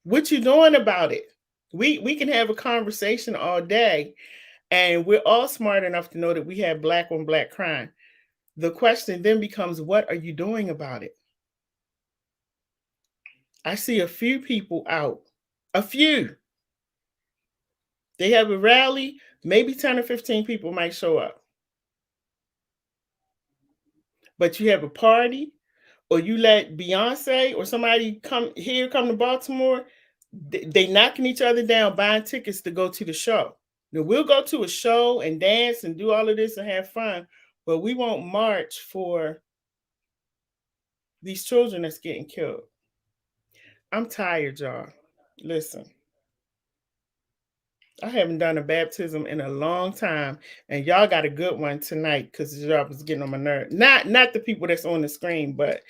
What you doing about it? We can have a conversation all day, and we're all smart enough to know that we have black on black crime. The question then becomes, what are you doing about it? I see a few people out. A few. They have a rally, maybe 10 or 15 people might show up. But you have a party, or you let Beyonce or somebody come to Baltimore, they knocking each other down, buying tickets to go to the show. Now, we'll go to a show and dance and do all of this and have fun, but we won't march for these children that's getting killed. I'm tired, y'all. Listen, I haven't done a baptism in a long time, and y'all got a good one tonight because y'all was getting on my nerve. Not the people that's on the screen, but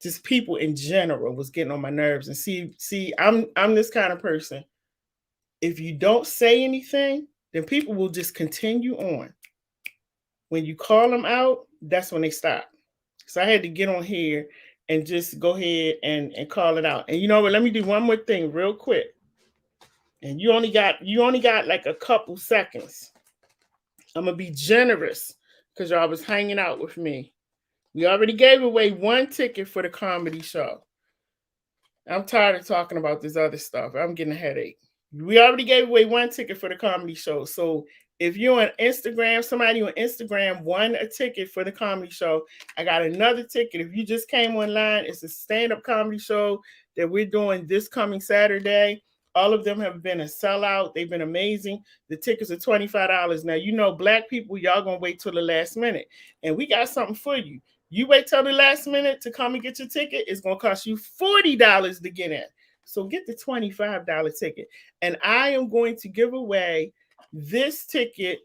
just people in general was getting on my nerves. And see, I'm this kind of person. If you don't say anything, then people will just continue on. When you call them out, that's when they stop. So I had to get on here and just go ahead and call it out. And you know what? Let me do one more thing real quick. And you only got like a couple seconds. I'm gonna be generous because y'all was hanging out with me. We already gave away one ticket for the comedy show. I'm tired of talking about this other stuff. I'm getting a headache. We already gave away one ticket for the comedy show. So if you're on Instagram, somebody on Instagram won a ticket for the comedy show. I got another ticket. If you just came online, it's a stand-up comedy show that we're doing this coming Saturday. All of them have been a sellout. They've been amazing. The tickets are $25. Now, black people, y'all going to wait till the last minute. And we got something for you. You wait till the last minute to come and get your ticket, it's going to cost you $40 to get in. So get the $25 ticket. And I am going to give away this ticket.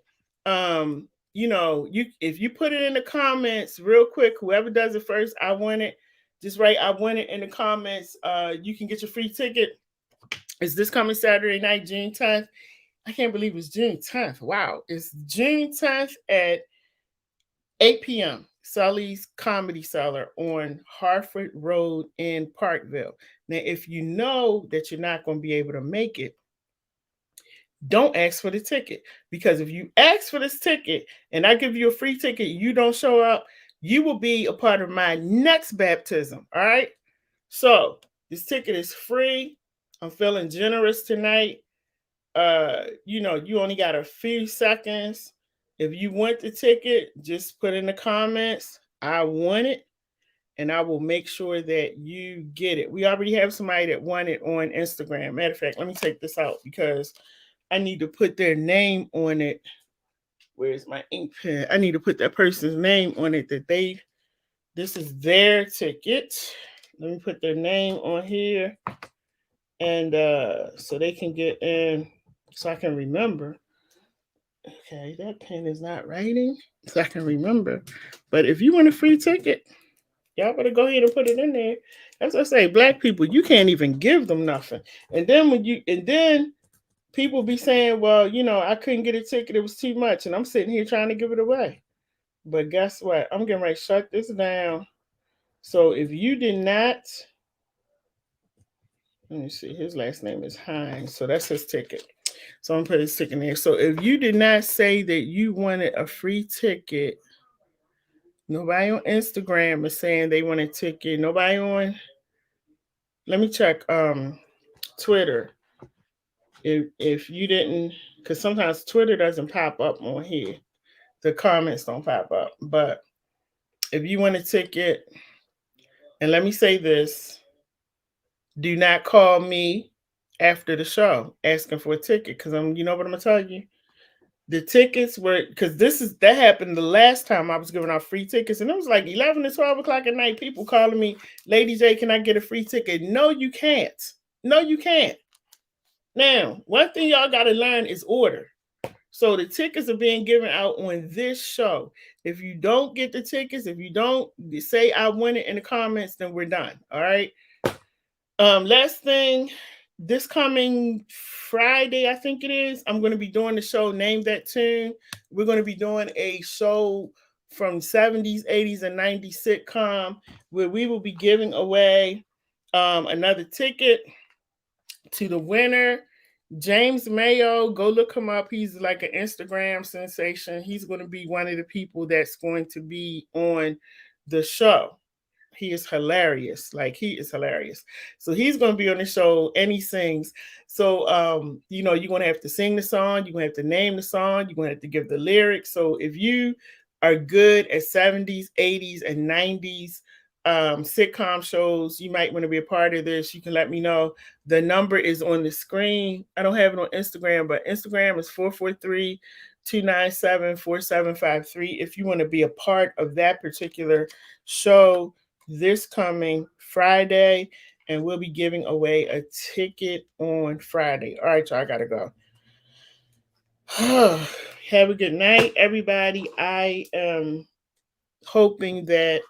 If you put it in the comments real quick, whoever does it first, I want it. Just write, I want it in the comments. You can get your free ticket. It's this coming Saturday night, June 10th. I can't believe it's June 10th. Wow. It's June 10th at 8 p.m. Sully's Comedy Cellar on Harford Road in Parkville. Now, if you know that you're not going to be able to make it, don't ask for the ticket. Because if you ask for this ticket and I give you a free ticket, you don't show up, you will be a part of my next baptism. All right? So this ticket is free. I'm feeling generous tonight. You only got a few seconds. If you want the ticket, just put in the comments, I want it, and I will make sure that you get it. We already have somebody that won it on Instagram. Matter of fact, let me take this out because I need to put their name on it Where's my ink pen? I need to put that person's name on it this is their ticket. Let me put their name on here, and so they can get in, so I can remember. Okay, that pen is not writing, so I can remember. But if you want a free ticket, y'all better go ahead and put it in there. As I say, black people, you can't even give them nothing. And then people be saying, well, I couldn't get a ticket, it was too much, and I'm sitting here trying to give it away. But guess what? I'm getting ready to shut this down. So if you did not, let me see, his last name is Hines, so that's his ticket. So I'm gonna put his ticket in there. So if you did not say that you wanted a free ticket, nobody on Instagram is saying they want a ticket. Nobody on, let me check Twitter. If you didn't, because sometimes Twitter doesn't pop up on here. The comments don't pop up. But if you want a ticket, and let me say this, do not call me after the show asking for a ticket, because you know what I'm gonna tell you? The tickets were, because that happened the last time I was giving out free tickets, and it was like 11 to 12 o'clock at night. People calling me, Lady J, can I get a free ticket? No, you can't. No, you can't. Now, one thing y'all got to learn is order. So the tickets are being given out on this show. If you don't get the tickets, if you don't say I win it in the comments, then we're done. All right. Last thing, this coming Friday, I think it is, I'm going to be doing the show Name That Tune. We're going to be doing a show from 70s, 80s, and 90s sitcom where we will be giving away another ticket to the winner. James Mayo, go look him up. He's like an Instagram sensation. He's going to be one of the people that's going to be on the show. He is hilarious. Like, he is hilarious. So he's going to be on the show, and he sings. So, you're going to have to sing the song. You're going to have to name the song. You're going to have to give the lyrics. So if you are good at 70s, 80s, and 90s sitcom shows, you might want to be a part of this. You can let me know. The number is on the screen. I don't have it on Instagram, but Instagram is 443-297-4753. If you want to be a part of that particular show this coming Friday, and we'll be giving away a ticket on Friday. All right, y'all, I gotta go. Have a good night, everybody. I am hoping that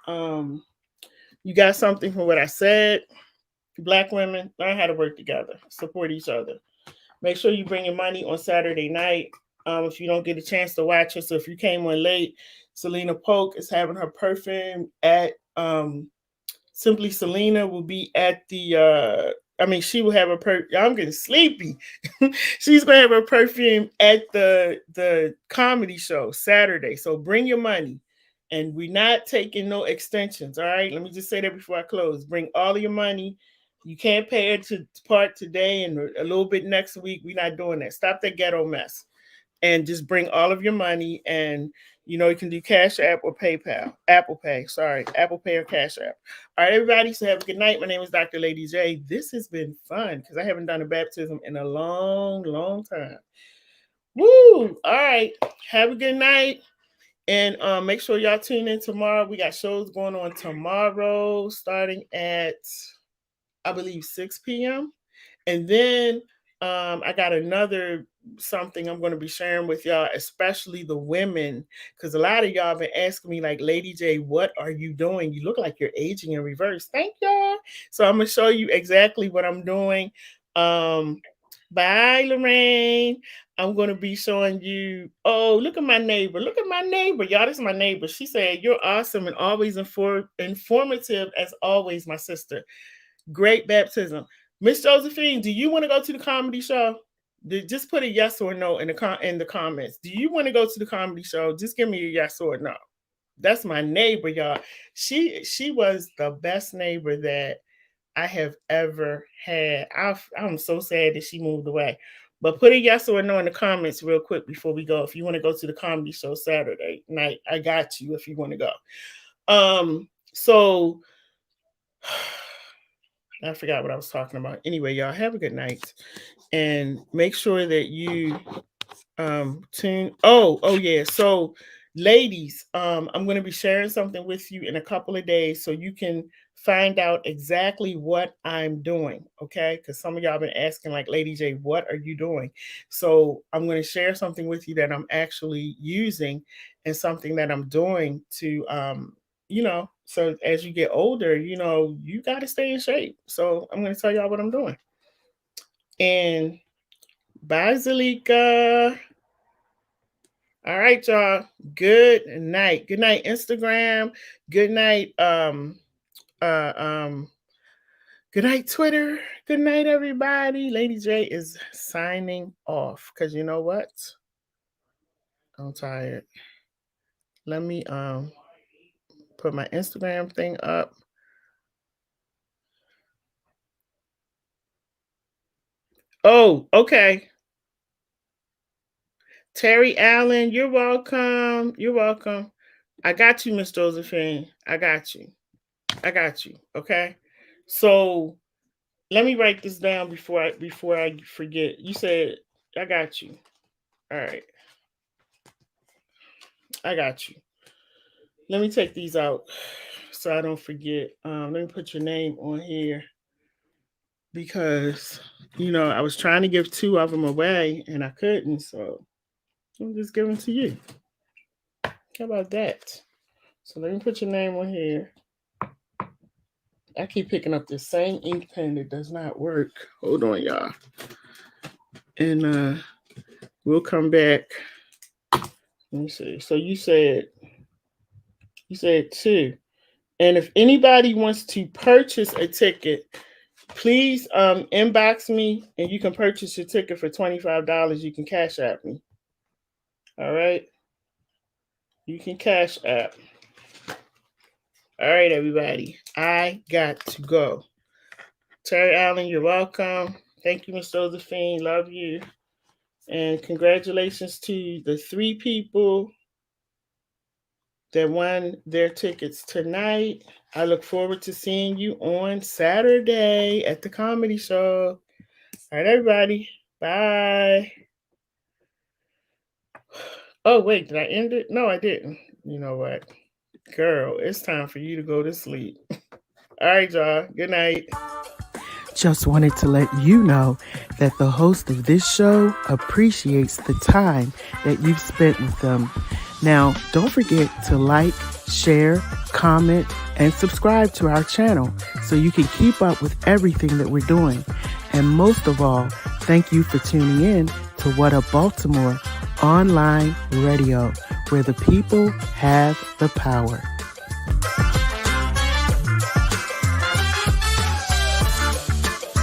you got something from what I said. Black women, learn how to work together, support each other. Make sure you bring your money on Saturday night. If you don't get a chance to watch it, so if you came on late, Selena Polk is having her perfume at Simply Selena will be at the she will have I'm getting sleepy. She's gonna have her perfume at the comedy show Saturday. So bring your money. And we're not taking no extensions. All right. Let me just say that before I close. Bring all of your money. You can't pay it to part today and a little bit next week. We're not doing that. Stop that ghetto mess. And just bring all of your money, and you can do Cash App or PayPal. Apple Pay or Cash App. All right, everybody, so have a good night. My name is Dr. Lady J. This has been fun because I haven't done a baptism in a long, long time. Woo! All right, have a good night. And make sure y'all tune in tomorrow. We got shows going on tomorrow starting at, I believe, 6 p.m. And then I got another something I'm going to be sharing with y'all, especially the women, because a lot of y'all have been asking me, like, Lady J, what are you doing? You look like you're aging in reverse. Thank y'all. So I'm going to show you exactly what I'm doing. Bye, Lorraine. I'm going to be showing you. Oh, look at my neighbor. Look at my neighbor. Y'all, this is my neighbor. She said, you're awesome and always informative as always, my sister. Great baptism. Miss Josephine, do you want to go to the comedy show? Just put a yes or no in the comments. Do you want to go to the comedy show? Just give me a yes or no. That's my neighbor, y'all. She was the best neighbor that I have ever had. I'm so sad that she moved away. But put a yes or no in the comments real quick before we go. If you want to go to the comedy show Saturday night, I got you if you want to go. So I forgot what I was talking about. Anyway, y'all have a good night, and make sure that you tune. Oh yeah. So ladies, I'm going to be sharing something with you in a couple of days so you can find out exactly what I'm doing. Okay, because some of y'all been asking, like, Lady J, what are you doing? So I'm going to share something with you that I'm actually using and something that I'm doing to so as you get older, you got to stay in shape. So I'm going to tell y'all what I'm doing. And bye, Zalika. All right, y'all. Good night. Good night, Instagram. Good night, uh, um, good night, Twitter. Good night, everybody. Lady J is signing off because you know what? I'm tired. Let me put my Instagram thing up. Oh, okay. Terry Allen, you're welcome. You're welcome. I got you, Miss Josephine. I got you. I got you. Okay. So let me write this down before I forget. You said I got you. All right. I got you. Let me take these out so I don't forget. Let me put your name on here because I was trying to give 2 of them away and I couldn't, so I'm just giving them to you. How about that? So let me put your name on here. I keep picking up the same ink pen that does not work. Hold on, y'all. And we'll come back. Let me see. So you said 2. And if anybody wants to purchase a ticket, please inbox me and you can purchase your ticket for $25. You can Cash App me. All right. You can Cash App. All right, everybody. I got to go. Terry Allen, you're welcome. Thank you, Miss Josephine. Love you. And congratulations to the 3 people that won their tickets tonight. I look forward to seeing you on Saturday at the comedy show. All right, everybody. Bye. Oh, wait, did I end it? No, I didn't. You know what? Girl, it's time for you to go to sleep. All right, y'all. Good night. Just wanted to let you know that the host of this show appreciates the time that you've spent with them. Now, don't forget to like, share, comment, and subscribe to our channel so you can keep up with everything that we're doing. And most of all, thank you for tuning in to What Up Baltimore online radio, where the people have the power.